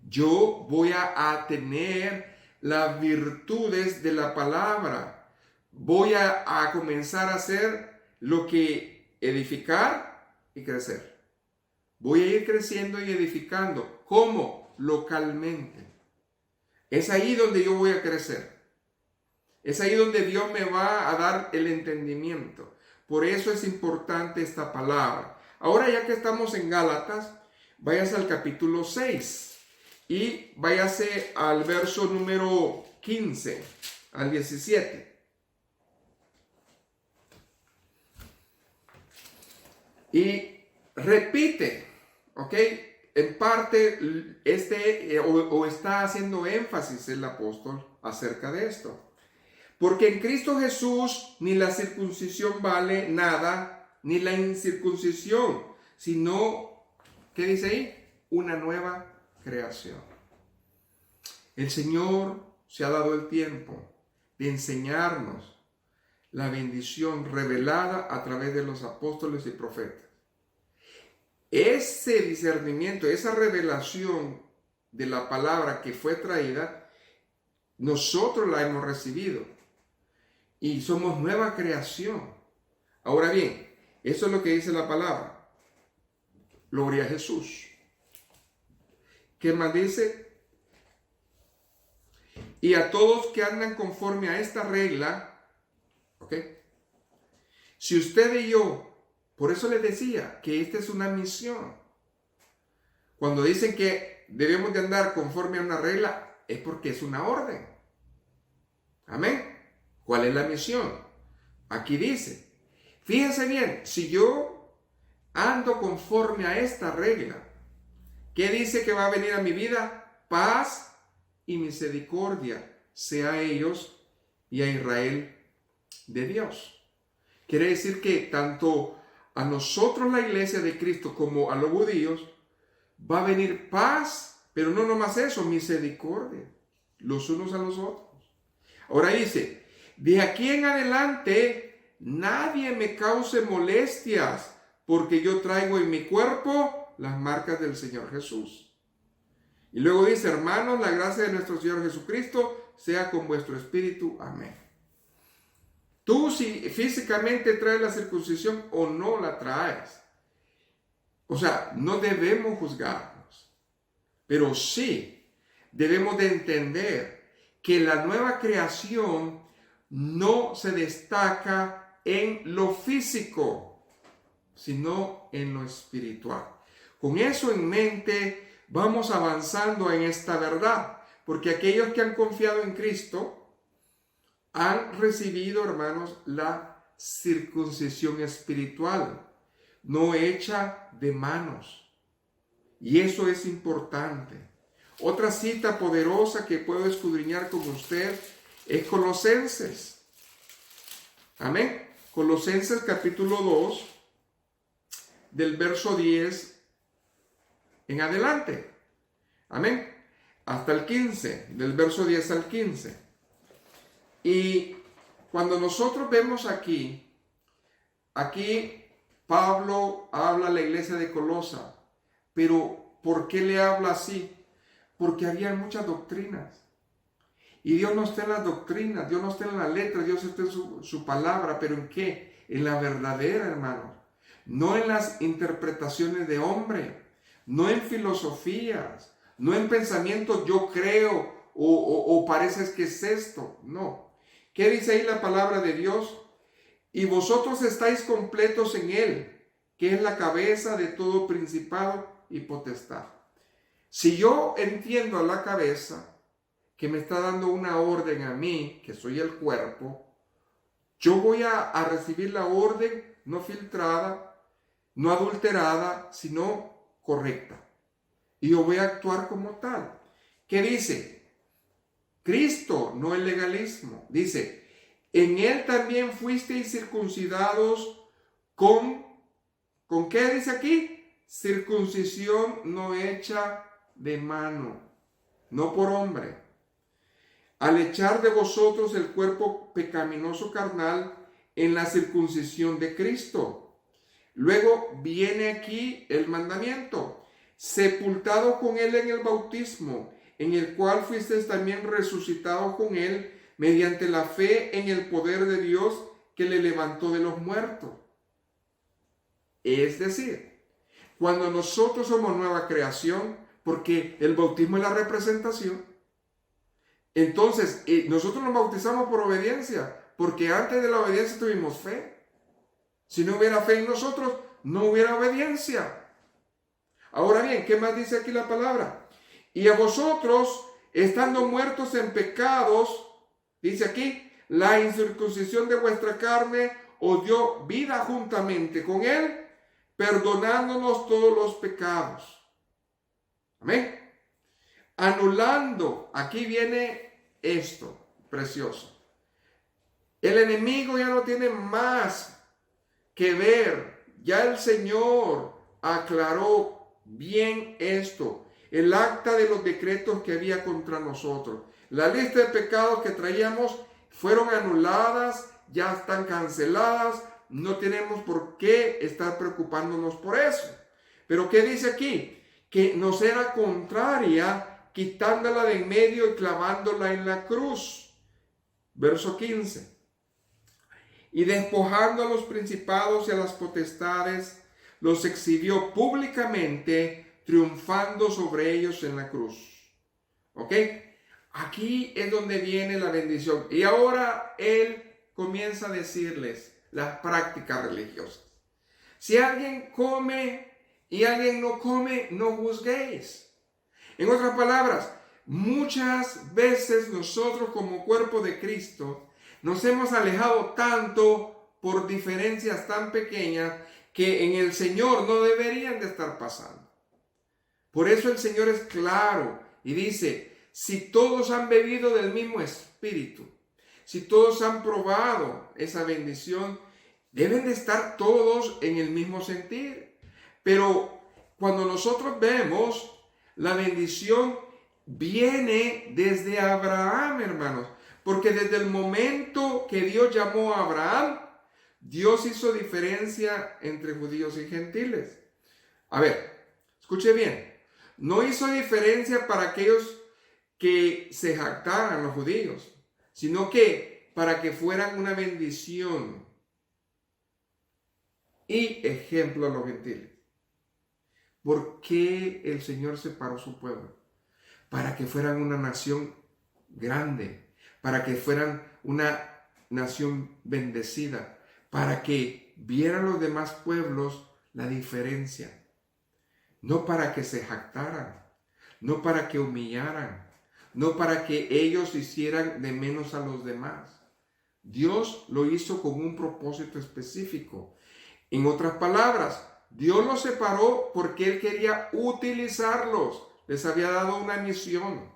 yo voy a tener las virtudes de la palabra. Voy a comenzar a hacer lo que edificar y crecer. Voy a ir creciendo y edificando. ¿Cómo? Localmente. Es ahí donde yo voy a crecer. Es ahí donde Dios me va a dar el entendimiento. Por eso es importante esta palabra. Ahora, ya que estamos en Gálatas, váyase al capítulo 6 y váyase al verso número 15 al 17. Y repite, ¿ok? En parte, está haciendo énfasis el apóstol acerca de esto. Porque en Cristo Jesús ni la circuncisión vale nada, ni la incircuncisión, sino, ¿qué dice ahí? Una nueva creación. El Señor se ha dado el tiempo de enseñarnos la bendición revelada a través de los apóstoles y profetas. Ese discernimiento, esa revelación de la palabra que fue traída, nosotros la hemos recibido. Y somos nueva creación. Ahora bien, eso es lo que dice la palabra. Gloria a Jesús. ¿Qué más dice? Y a todos que andan conforme a esta regla, ¿ok? Si usted y yo, por eso les decía que esta es una misión. Cuando dicen que debemos de andar conforme a una regla, es porque es una orden. Amén. ¿Cuál es la misión? Aquí dice, fíjense bien, si yo ando conforme a esta regla, ¿qué dice que va a venir a mi vida? Paz y misericordia sea a ellos y a Israel de Dios. Quiere decir que tanto a nosotros, la iglesia de Cristo, como a los judíos, va a venir paz, pero no nomás eso, misericordia, los unos a los otros. Ahora dice, de aquí en adelante nadie me cause molestias, porque yo traigo en mi cuerpo las marcas del Señor Jesús. Y luego dice, hermanos, la gracia de nuestro Señor Jesucristo sea con vuestro espíritu. Amén. Tú si físicamente traes la circuncisión o no la traes. O sea, no debemos juzgarnos, pero sí debemos de entender que la nueva creación no se destaca en lo físico, sino en lo espiritual. Con eso en mente, vamos avanzando en esta verdad, porque aquellos que han confiado en Cristo han recibido, hermanos, la circuncisión espiritual, no hecha de manos. Y eso es importante. Otra cita poderosa que puedo escudriñar con usted es Colosenses. Amén. Colosenses capítulo 2, del verso 10 en adelante. Amén. Hasta el 15, del verso 10 al 15. Y cuando nosotros vemos aquí Pablo habla a la iglesia de Colosa, pero ¿por qué le habla así? Porque había muchas doctrinas. Y Dios no está en las doctrinas, Dios no está en la letra, Dios está en su palabra. ¿Pero en qué? En la verdadera, hermanos. No en las interpretaciones de hombre, no en filosofías, no en pensamientos yo creo o parece que es esto. No. ¿Qué dice ahí la palabra de Dios? Y vosotros estáis completos en Él, que es la cabeza de todo principado y potestad. Si yo entiendo a la cabeza, que me está dando una orden a mí, que soy el cuerpo, yo voy a recibir la orden no filtrada, no adulterada, sino correcta. Y yo voy a actuar como tal. ¿Qué dice? Cristo, no el legalismo. Dice, en Él también fuisteis circuncidados ¿con qué dice aquí? Circuncisión no hecha de mano, no por hombre. Al echar de vosotros el cuerpo pecaminoso carnal en la circuncisión de Cristo. Luego viene aquí el mandamiento. Sepultado con Él en el bautismo, en el cual fuisteis también resucitados con Él mediante la fe en el poder de Dios que le levantó de los muertos. Es decir, cuando nosotros somos nueva creación, porque el bautismo es la representación, entonces nosotros nos bautizamos por obediencia, porque antes de la obediencia tuvimos fe. Si no hubiera fe en nosotros, no hubiera obediencia. Ahora bien, ¿qué más dice aquí la palabra? Y a vosotros, estando muertos en pecados, dice aquí, la incircuncisión de vuestra carne os dio vida juntamente con Él, perdonándonos todos los pecados. Amén. Anulando, aquí viene esto, precioso. El enemigo ya no tiene más que ver. Ya el Señor aclaró bien esto. El acta de los decretos que había contra nosotros. La lista de pecados que traíamos fueron anuladas, ya están canceladas. No tenemos por qué estar preocupándonos por eso. Pero ¿qué dice aquí? Que nos era contraria, quitándola de en medio y clavándola en la cruz. Verso 15. Y despojando a los principados y a las potestades, los exhibió públicamente, triunfando sobre ellos en la cruz. ¿Ok? Aquí es donde viene la bendición. Y ahora Él comienza a decirles las prácticas religiosas. Si alguien come y alguien no come, no juzguéis. En otras palabras, muchas veces nosotros como cuerpo de Cristo nos hemos alejado tanto por diferencias tan pequeñas que en el Señor no deberían de estar pasando. Por eso el Señor es claro y dice, si todos han bebido del mismo espíritu, si todos han probado esa bendición, deben de estar todos en el mismo sentir. Pero cuando nosotros vemos, la bendición viene desde Abraham, hermanos. Porque desde el momento que Dios llamó a Abraham, Dios hizo diferencia entre judíos y gentiles. A ver, escuche bien. No hizo diferencia para aquellos que se jactaran los judíos, sino que para que fueran una bendición y ejemplo a los gentiles. ¿Por qué el Señor separó su pueblo? Para que fueran una nación grande, para que fueran una nación bendecida, para que vieran los demás pueblos la diferencia. No para que se jactaran, no para que humillaran, no para que ellos hicieran de menos a los demás. Dios lo hizo con un propósito específico. En otras palabras, Dios los separó porque Él quería utilizarlos. Les había dado una misión.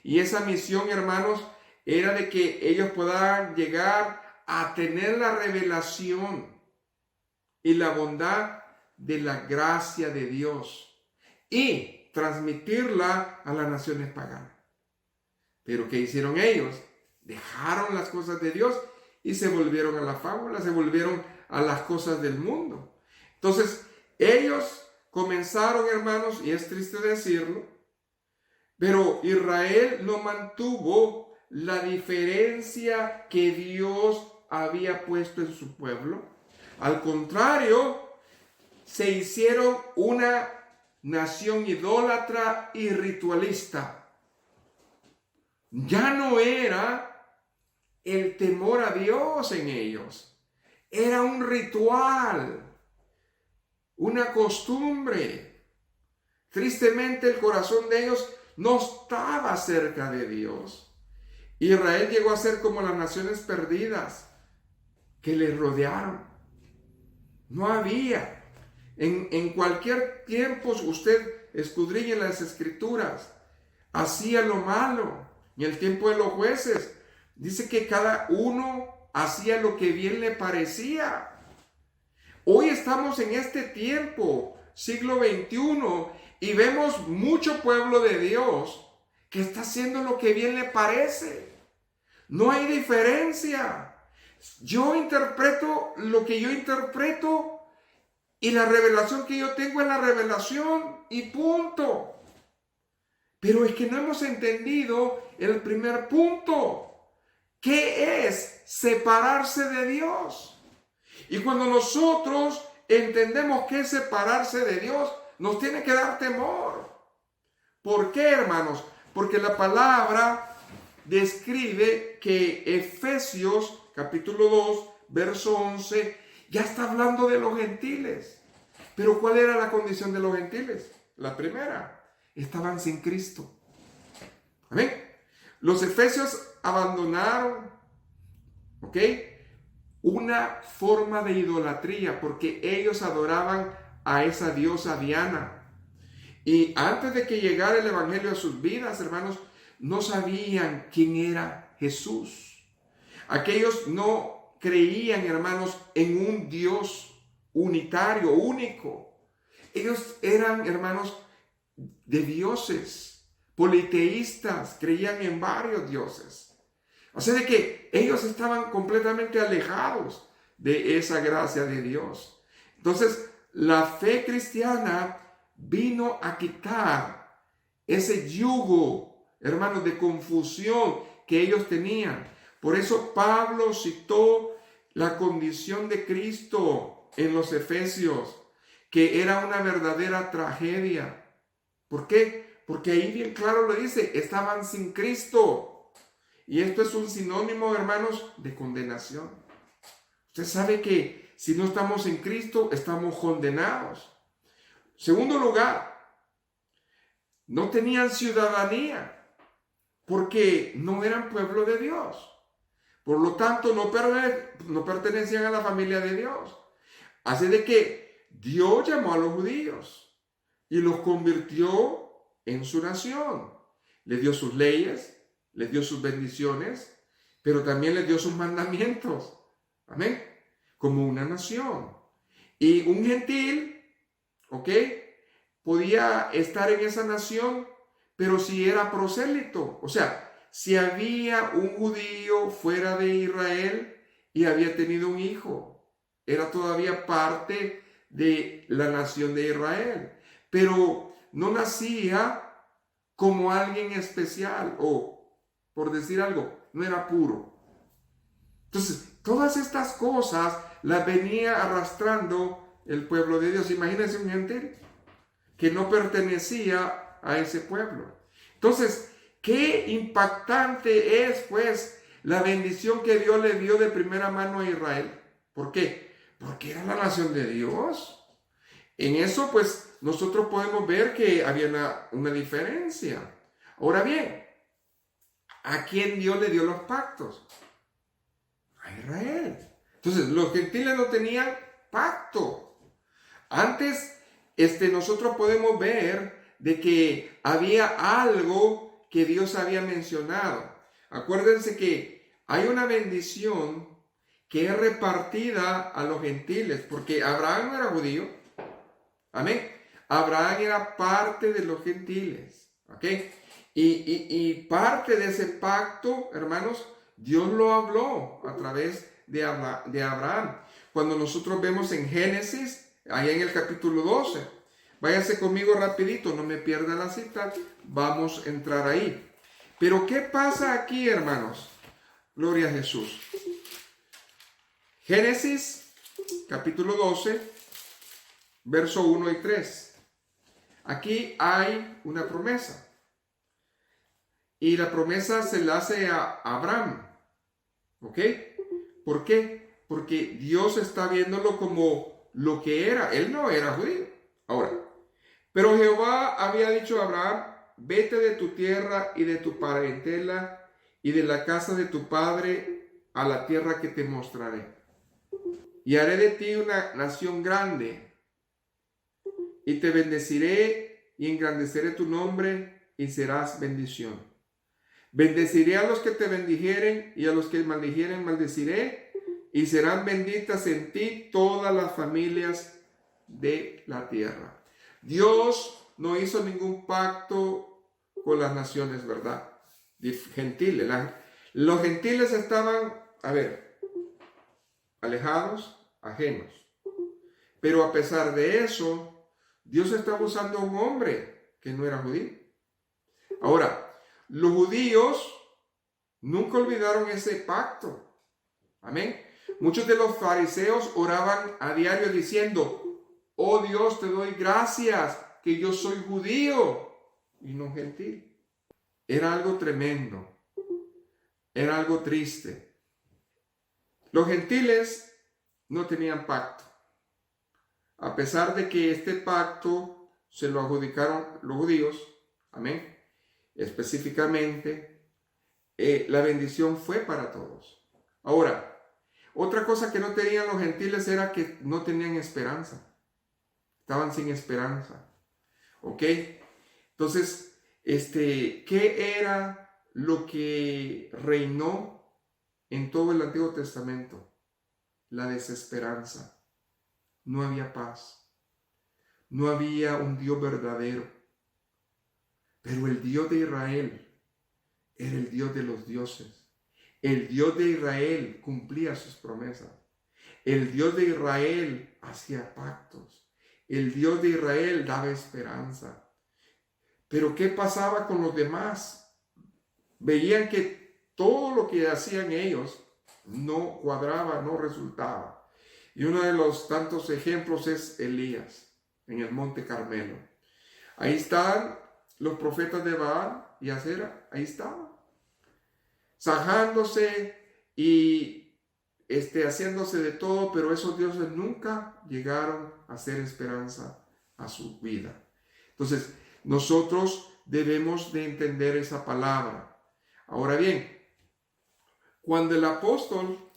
Y esa misión, hermanos, era de que ellos puedan llegar a tener la revelación y la bondad de la gracia de Dios y transmitirla a las naciones paganas. Pero ¿qué hicieron ellos? Dejaron las cosas de Dios y se volvieron a la fábula, se volvieron a las cosas del mundo. Entonces, ellos comenzaron, hermanos, y es triste decirlo, pero Israel no mantuvo la diferencia que Dios había puesto en su pueblo. Al contrario, se hicieron una nación idólatra y ritualista. Ya no era el temor a Dios en ellos. Era un ritual, una costumbre. Tristemente el corazón de ellos no estaba cerca de Dios. Israel llegó a ser como las naciones perdidas que le rodearon. No había. En cualquier tiempo usted escudriñe las escrituras. Hacía lo malo. En el tiempo de los jueces dice que cada uno hacía lo que bien le parecía. Hoy estamos en este tiempo, siglo XXI, y vemos mucho pueblo de Dios que está haciendo lo que bien le parece. No hay diferencia. Yo interpreto lo que yo interpreto y la revelación que yo tengo es la revelación y punto. Pero es que no hemos entendido el primer punto. ¿Qué es separarse de Dios? Y cuando nosotros entendemos qué es separarse de Dios, nos tiene que dar temor. ¿Por qué, hermanos? Porque la palabra describe que Efesios capítulo 2, verso 11, ya está hablando de los gentiles. Pero ¿cuál era la condición de los gentiles? La primera, estaban sin Cristo. Amén. Los efesios abandonaron, ¿ok?, una forma de idolatría porque ellos adoraban a esa diosa Diana. Y antes de que llegara el evangelio a sus vidas, hermanos, no sabían quién era Jesús. Aquellos no creían, hermanos, en un Dios unitario, único. Ellos eran, hermanos, de dioses, politeístas, creían en varios dioses. O sea, de que ellos estaban completamente alejados de esa gracia de Dios. Entonces, la fe cristiana vino a quitar ese yugo, hermanos, de confusión que ellos tenían. Por eso Pablo citó la condición de Cristo en los Efesios, que era una verdadera tragedia. ¿Por qué? Porque ahí bien claro lo dice, estaban sin Cristo. Y esto es un sinónimo, hermanos, de condenación. Usted sabe que si no estamos en Cristo, estamos condenados. Segundo lugar, no tenían ciudadanía porque no eran pueblo de Dios. Por lo tanto, no pertenecían a la familia de Dios. Así de que Dios llamó a los judíos y los convirtió en su nación. Les dio sus leyes, les dio sus bendiciones, pero también les dio sus mandamientos. Amén. Como una nación. Y un gentil, ¿ok?, podía estar en esa nación, pero si era prosélito. O sea, si había un judío fuera de Israel y había tenido un hijo, era todavía parte de la nación de Israel. Pero no nacía como alguien especial o, por decir algo, no era puro. Entonces, todas estas cosas las venía arrastrando el pueblo de Dios. Imagínense un gentil que no pertenecía a ese pueblo. Entonces, qué impactante es, pues, la bendición que Dios le dio de primera mano a Israel. ¿Por qué? Porque era la nación de Dios. En eso, pues, nosotros podemos ver que había una diferencia. Ahora bien, ¿a quién Dios le dio los pactos? A Israel. Entonces, los gentiles no tenían pacto. Antes, nosotros podemos ver de que había algo que Dios había mencionado. Acuérdense que hay una bendición que es repartida a los gentiles, porque Abraham no era judío. Amén. Abraham era parte de los gentiles. ¿Ok? Y parte de ese pacto, hermanos, Dios lo habló a través de Abraham. Cuando nosotros vemos en Génesis, allá en el capítulo 12, váyase conmigo rapidito, no me pierda la cita, vamos a entrar ahí. Pero ¿qué pasa aquí, hermanos? Gloria a Jesús. Génesis, capítulo 12, verso 1 y 3. Aquí hay una promesa. Y la promesa se la hace a Abraham. ¿Ok? ¿Por qué? Porque Dios está viéndolo como lo que era. Él no era judío. Ahora, pero Jehová había dicho a Abraham, vete de tu tierra y de tu parentela y de la casa de tu padre a la tierra que te mostraré. Y haré de ti una nación grande y te bendeciré y engrandeceré tu nombre y serás bendición. Bendeciré a los que te bendijeren y a los que maldijeren maldeciré, y serán benditas en ti todas las familias de la tierra. Dios no hizo ningún pacto con las naciones, ¿verdad? Gentiles. Los gentiles estaban, alejados, ajenos. Pero a pesar de eso, Dios estaba usando a un hombre que no era judío. Ahora, los judíos nunca olvidaron ese pacto. Amén. Muchos de los fariseos oraban a diario diciendo, oh Dios, te doy gracias que yo soy judío y no gentil. Era algo tremendo. Era algo triste. Los gentiles no tenían pacto. A pesar de que este pacto se lo adjudicaron los judíos. Amén. Específicamente, la bendición fue para todos. Ahora, otra cosa que no tenían los gentiles era que no tenían esperanza. Estaban sin esperanza. ¿Ok? Entonces, ¿qué era lo que reinó en todo el Antiguo Testamento? La desesperanza. No había paz. No había un Dios verdadero. Pero el Dios de Israel era el Dios de los dioses. El Dios de Israel cumplía sus promesas. El Dios de Israel hacía pactos. El Dios de Israel daba esperanza. Pero ¿qué pasaba con los demás? Veían que todo lo que hacían ellos no cuadraba, no resultaba. Y uno de los tantos ejemplos es Elías en el Monte Carmelo. Ahí están los profetas de Baal y Acera, ahí estaban, sajándose y haciéndose de todo, pero esos dioses nunca llegaron a hacer esperanza a su vida. Entonces, nosotros debemos de entender esa palabra. Ahora bien, cuando el apóstol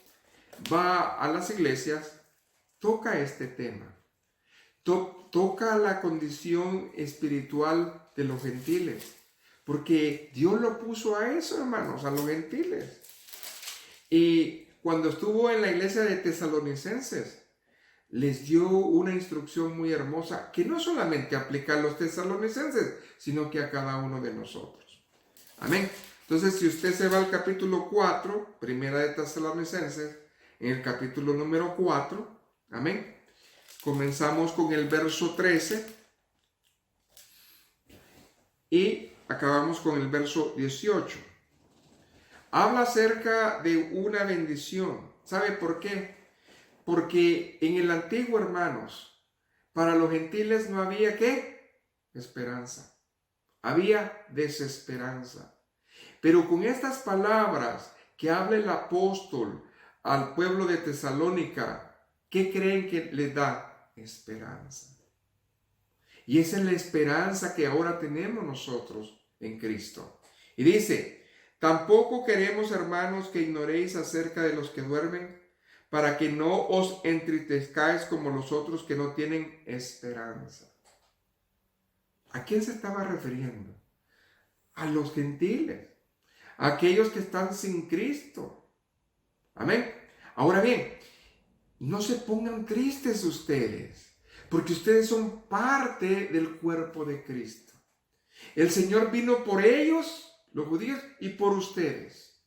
va a las iglesias, toca este tema. Toca la condición espiritual de los gentiles, porque Dios lo puso a eso, hermanos, a los gentiles. Y cuando estuvo en la iglesia de Tesalonicenses, les dio una instrucción muy hermosa, que no solamente aplica a los tesalonicenses, sino que a cada uno de nosotros. Amén. Entonces, si usted se va al capítulo 4, primera de Tesalonicenses, en el capítulo número 4, amén. Comenzamos con el verso 13 y acabamos con el verso 18. Habla acerca de una bendición. ¿Sabe por qué? Porque en el antiguo, hermanos, para los gentiles no había ¿qué? Esperanza. Había desesperanza. Pero con estas palabras que habla el apóstol al pueblo de Tesalónica, ¿qué creen que les da? Esperanza. Y esa es la esperanza que ahora tenemos nosotros en Cristo. Y dice, tampoco queremos, hermanos, que ignoréis acerca de los que duermen, para que no os entristezcáis como los otros que no tienen esperanza. ¿A quién se estaba refiriendo? A los gentiles, a aquellos que están sin Cristo. Amén. Ahora bien, no se pongan tristes ustedes, porque ustedes son parte del cuerpo de Cristo. El Señor vino por ellos, los judíos, y por ustedes.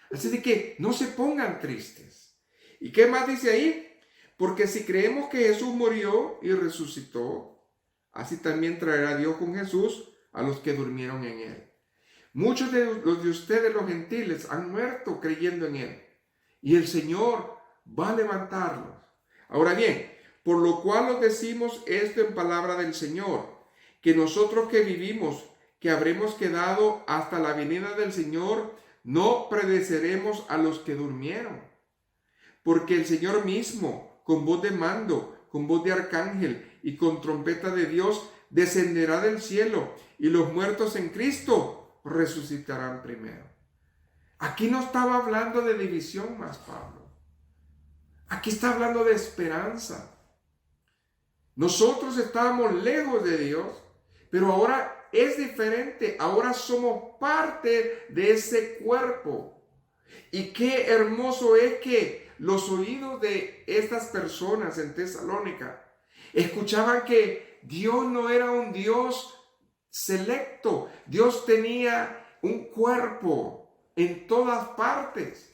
Así de que no se pongan tristes. ¿Y qué más dice ahí? Porque si creemos que Jesús murió y resucitó, así también traerá Dios con Jesús a los que durmieron en Él. Muchos de los de ustedes, los gentiles, han muerto creyendo en Él. Y el Señor va a levantarlos. Ahora bien, por lo cual os decimos esto en palabra del Señor, que nosotros que vivimos, que habremos quedado hasta la venida del Señor, no predeceremos a los que durmieron. Porque el Señor mismo, con voz de mando, con voz de arcángel y con trompeta de Dios, descenderá del cielo, y los muertos en Cristo resucitarán primero. Aquí no estaba hablando de división más, Pablo. Aquí está hablando de esperanza. Nosotros estábamos lejos de Dios, pero ahora es diferente. Ahora somos parte de ese cuerpo. Y qué hermoso es que los oídos de estas personas en Tesalónica escuchaban que Dios no era un Dios selecto. Dios tenía un cuerpo en todas partes.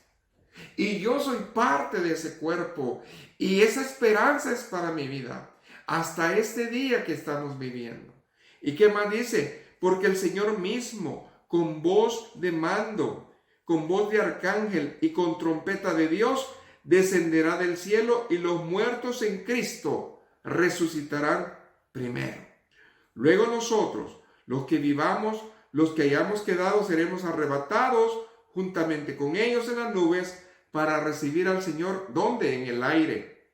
Y yo soy parte de ese cuerpo. Y esa esperanza es para mi vida. Hasta este día que estamos viviendo. ¿Y qué más dice? Porque el Señor mismo, con voz de mando, con voz de arcángel y con trompeta de Dios, descenderá del cielo y los muertos en Cristo resucitarán primero. Luego nosotros, los que vivamos, los que hayamos quedado, seremos arrebatados juntamente con ellos en las nubes para recibir al Señor. ¿Dónde? En el aire.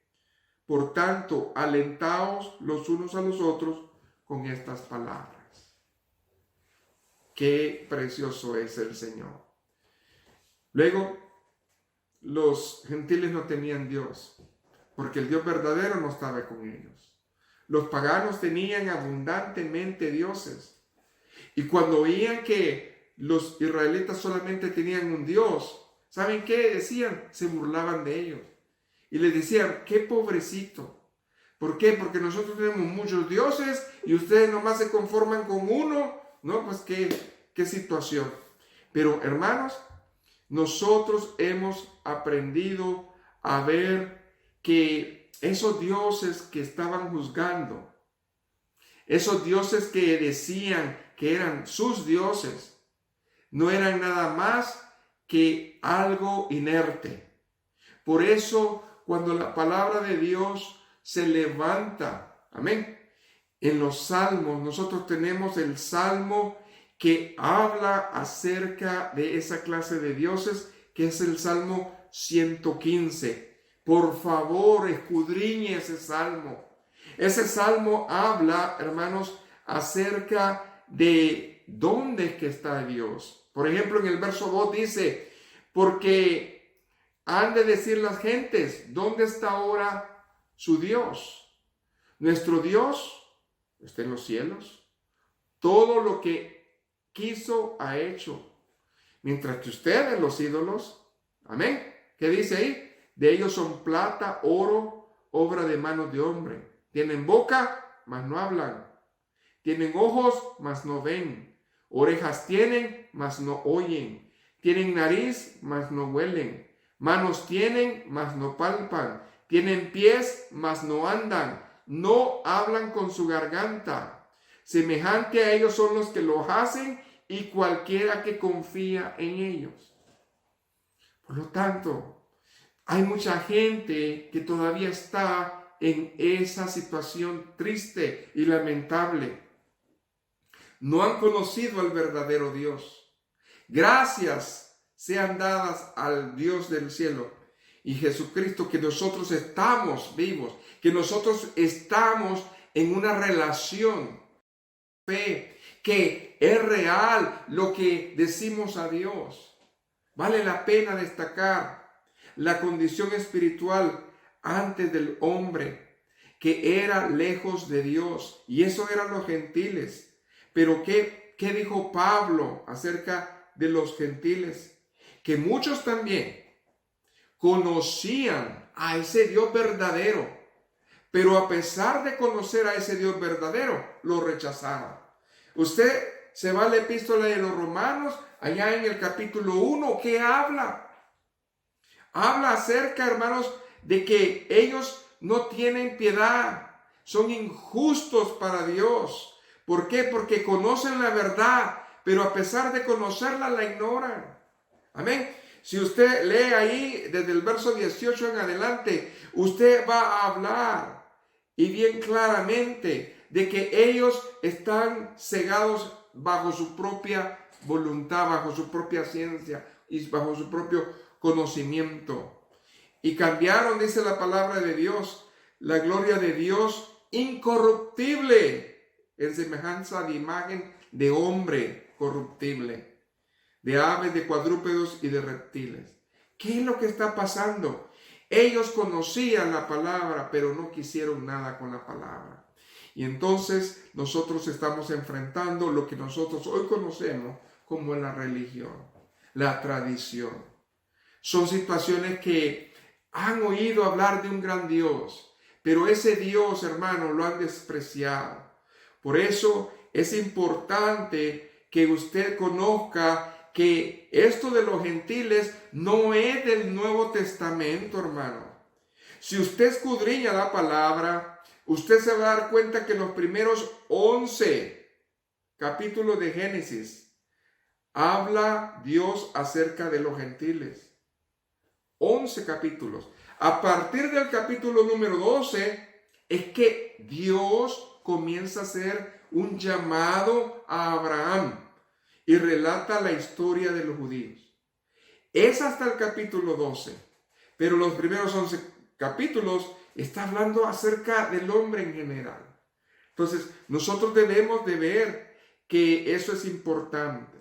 Por tanto, alentaos los unos a los otros con estas palabras. Qué precioso es el Señor. Luego, los gentiles no tenían Dios, porque el Dios verdadero no estaba con ellos. Los paganos tenían abundantemente dioses. Y cuando veían que los israelitas solamente tenían un Dios, ¿saben qué decían? Se burlaban de ellos. Y les decían, qué pobrecito. ¿Por qué? Porque nosotros tenemos muchos dioses y ustedes nomás se conforman con uno. No, pues qué situación. Pero hermanos, nosotros hemos aprendido a ver que esos dioses que estaban juzgando, esos dioses que decían que eran sus dioses, no eran nada más que algo inerte. Por eso, cuando la palabra de Dios se levanta, amén, en los salmos, nosotros tenemos el salmo que habla acerca de esa clase de dioses, que es el Salmo 115. Por favor, escudriñe ese salmo. Ese salmo habla, hermanos, acerca de dónde es que está Dios. Por ejemplo, en el verso 2 dice, porque han de decir las gentes, ¿dónde está ahora su Dios? Nuestro Dios está en los cielos. Todo lo que quiso ha hecho. Mientras que ustedes, los ídolos, amén, ¿qué dice ahí? De ellos son plata, oro, obra de manos de hombre. Tienen boca, mas no hablan. Tienen ojos, mas no ven. Orejas tienen, mas no oyen. Tienen nariz, mas no huelen. Manos tienen, mas no palpan. Tienen pies, mas no andan. No hablan con su garganta. Semejante a ellos son los que lo hacen y cualquiera que confía en ellos. Por lo tanto, hay mucha gente que todavía está en esa situación triste y lamentable. No han conocido al verdadero Dios. Gracias sean dadas al Dios del cielo y Jesucristo, que nosotros estamos vivos, que nosotros estamos en una relación, fe, que es real lo que decimos a Dios. Vale la pena destacar la condición espiritual antes del hombre, que era lejos de Dios, y eso eran los gentiles. Pero ¿qué dijo Pablo acerca de los gentiles? Que muchos también conocían a ese Dios verdadero, pero a pesar de conocer a ese Dios verdadero, lo rechazaron. Usted se va a la epístola de los Romanos, allá en el capítulo 1, ¿qué habla? Habla acerca, hermanos, de que ellos no tienen piedad, son injustos para Dios. ¿Por qué? Porque conocen la verdad, pero a pesar de conocerla, la ignoran. Amén. Si usted lee ahí desde el verso 18 en adelante, usted va a hablar y bien claramente de que ellos están cegados bajo su propia voluntad, bajo su propia ciencia y bajo su propio conocimiento. Y cambiaron, dice la palabra de Dios, la gloria de Dios incorruptible en semejanza de imagen de hombre corruptible, de aves, de cuadrúpedos y de reptiles. ¿Qué es lo que está pasando? Ellos conocían la palabra, pero no quisieron nada con la palabra. Y entonces nosotros estamos enfrentando lo que nosotros hoy conocemos como la religión, la tradición. Son situaciones que han oído hablar de un gran Dios, pero ese Dios, hermano, lo han despreciado. Por eso es importante que usted conozca que esto de los gentiles no es del Nuevo Testamento, hermano. Si usted escudriña la palabra, usted se va a dar cuenta que en los primeros 11 capítulos de Génesis habla Dios acerca de los gentiles. 11 capítulos. A partir del capítulo número 12 es que Dios comienza a hacer un llamado a Abraham y relata la historia de los judíos. Es hasta el capítulo 12, pero los primeros 11 capítulos está hablando acerca del hombre en general. Entonces, nosotros debemos de ver que eso es importante.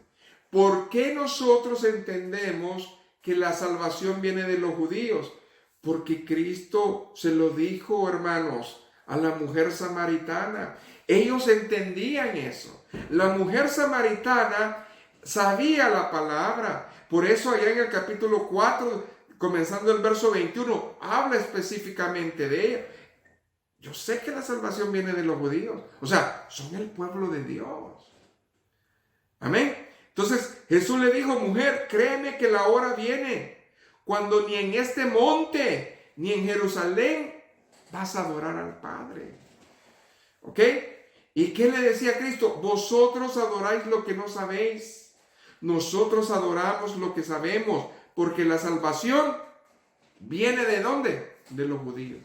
¿Por qué nosotros entendemos que la salvación viene de los judíos? Porque Cristo se lo dijo, hermanos, a la mujer samaritana. Ellos entendían eso. La mujer samaritana sabía la palabra. Por eso allá en el capítulo 4, comenzando el verso 21, habla específicamente de ella. Yo sé que la salvación viene de los judíos. O sea, son el pueblo de Dios. Amén. Entonces Jesús le dijo, mujer, créeme que la hora viene cuando ni en este monte ni en Jerusalén vas a adorar al Padre. ¿Ok? ¿Y qué le decía Cristo? Vosotros adoráis lo que no sabéis. Nosotros adoramos lo que sabemos, porque la salvación viene ¿de dónde? De los judíos.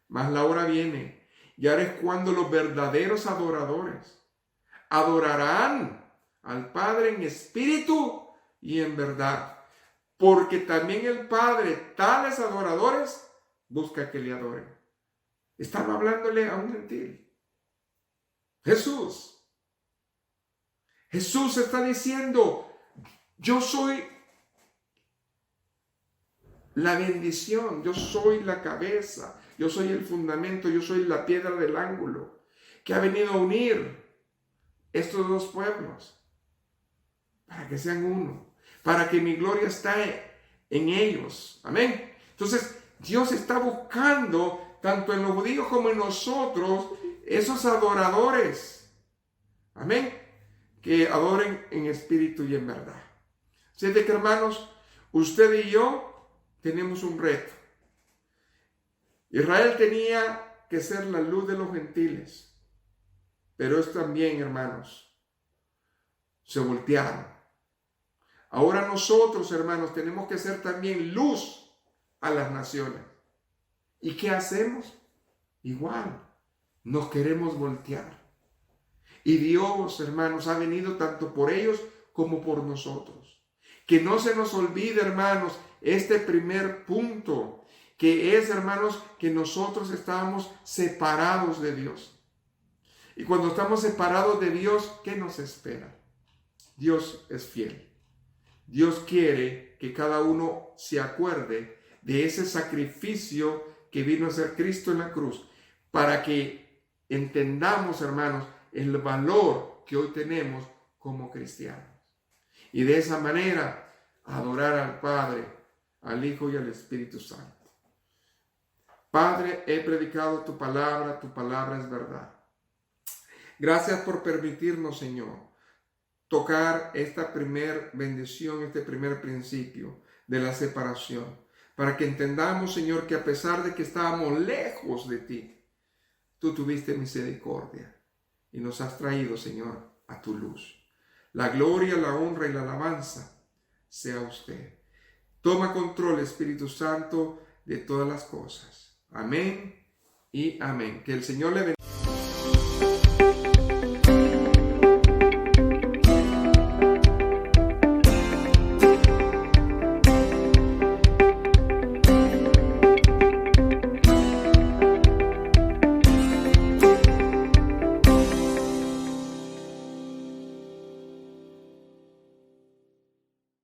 Mas la hora viene, y ahora es cuando los verdaderos adoradores adorarán al Padre en espíritu y en verdad. Porque también el Padre, tales adoradores, busca que le adoren. Estaba hablándole a un gentil. Jesús está diciendo, yo soy la bendición, yo soy la cabeza, yo soy el fundamento, yo soy la piedra del ángulo, que ha venido a unir estos dos pueblos para que sean uno, para que mi gloria esté en ellos. Amén. Entonces, Dios está buscando, tanto en los judíos como en nosotros, esos adoradores. Amén. Que adoren en espíritu y en verdad. Así de que, hermanos, usted y yo tenemos un reto. Israel tenía que ser la luz de los gentiles. Pero es también, hermanos, se voltearon. Ahora nosotros, hermanos, tenemos que ser también luz a las naciones. ¿Y qué hacemos? Igual, nos queremos voltear. Y Dios, hermanos, ha venido tanto por ellos como por nosotros. Que no se nos olvide, hermanos, este primer punto, que es, hermanos, que nosotros estábamos separados de Dios. Y cuando estamos separados de Dios, ¿qué nos espera? Dios es fiel. Dios quiere que cada uno se acuerde de ese sacrificio que vino a ser Cristo en la cruz, para que entendamos, hermanos, el valor que hoy tenemos como cristianos. Y de esa manera adorar al Padre, al Hijo y al Espíritu Santo. Padre, he predicado tu palabra es verdad. Gracias por permitirnos, Señor, tocar esta primer bendición, este primer principio de la separación, para que entendamos, Señor, que a pesar de que estábamos lejos de ti, tú tuviste misericordia y nos has traído, Señor, a tu luz. La gloria, la honra y la alabanza sea a usted. Toma control, Espíritu Santo, de todas las cosas. Amén y amén. Que el Señor le bendiga.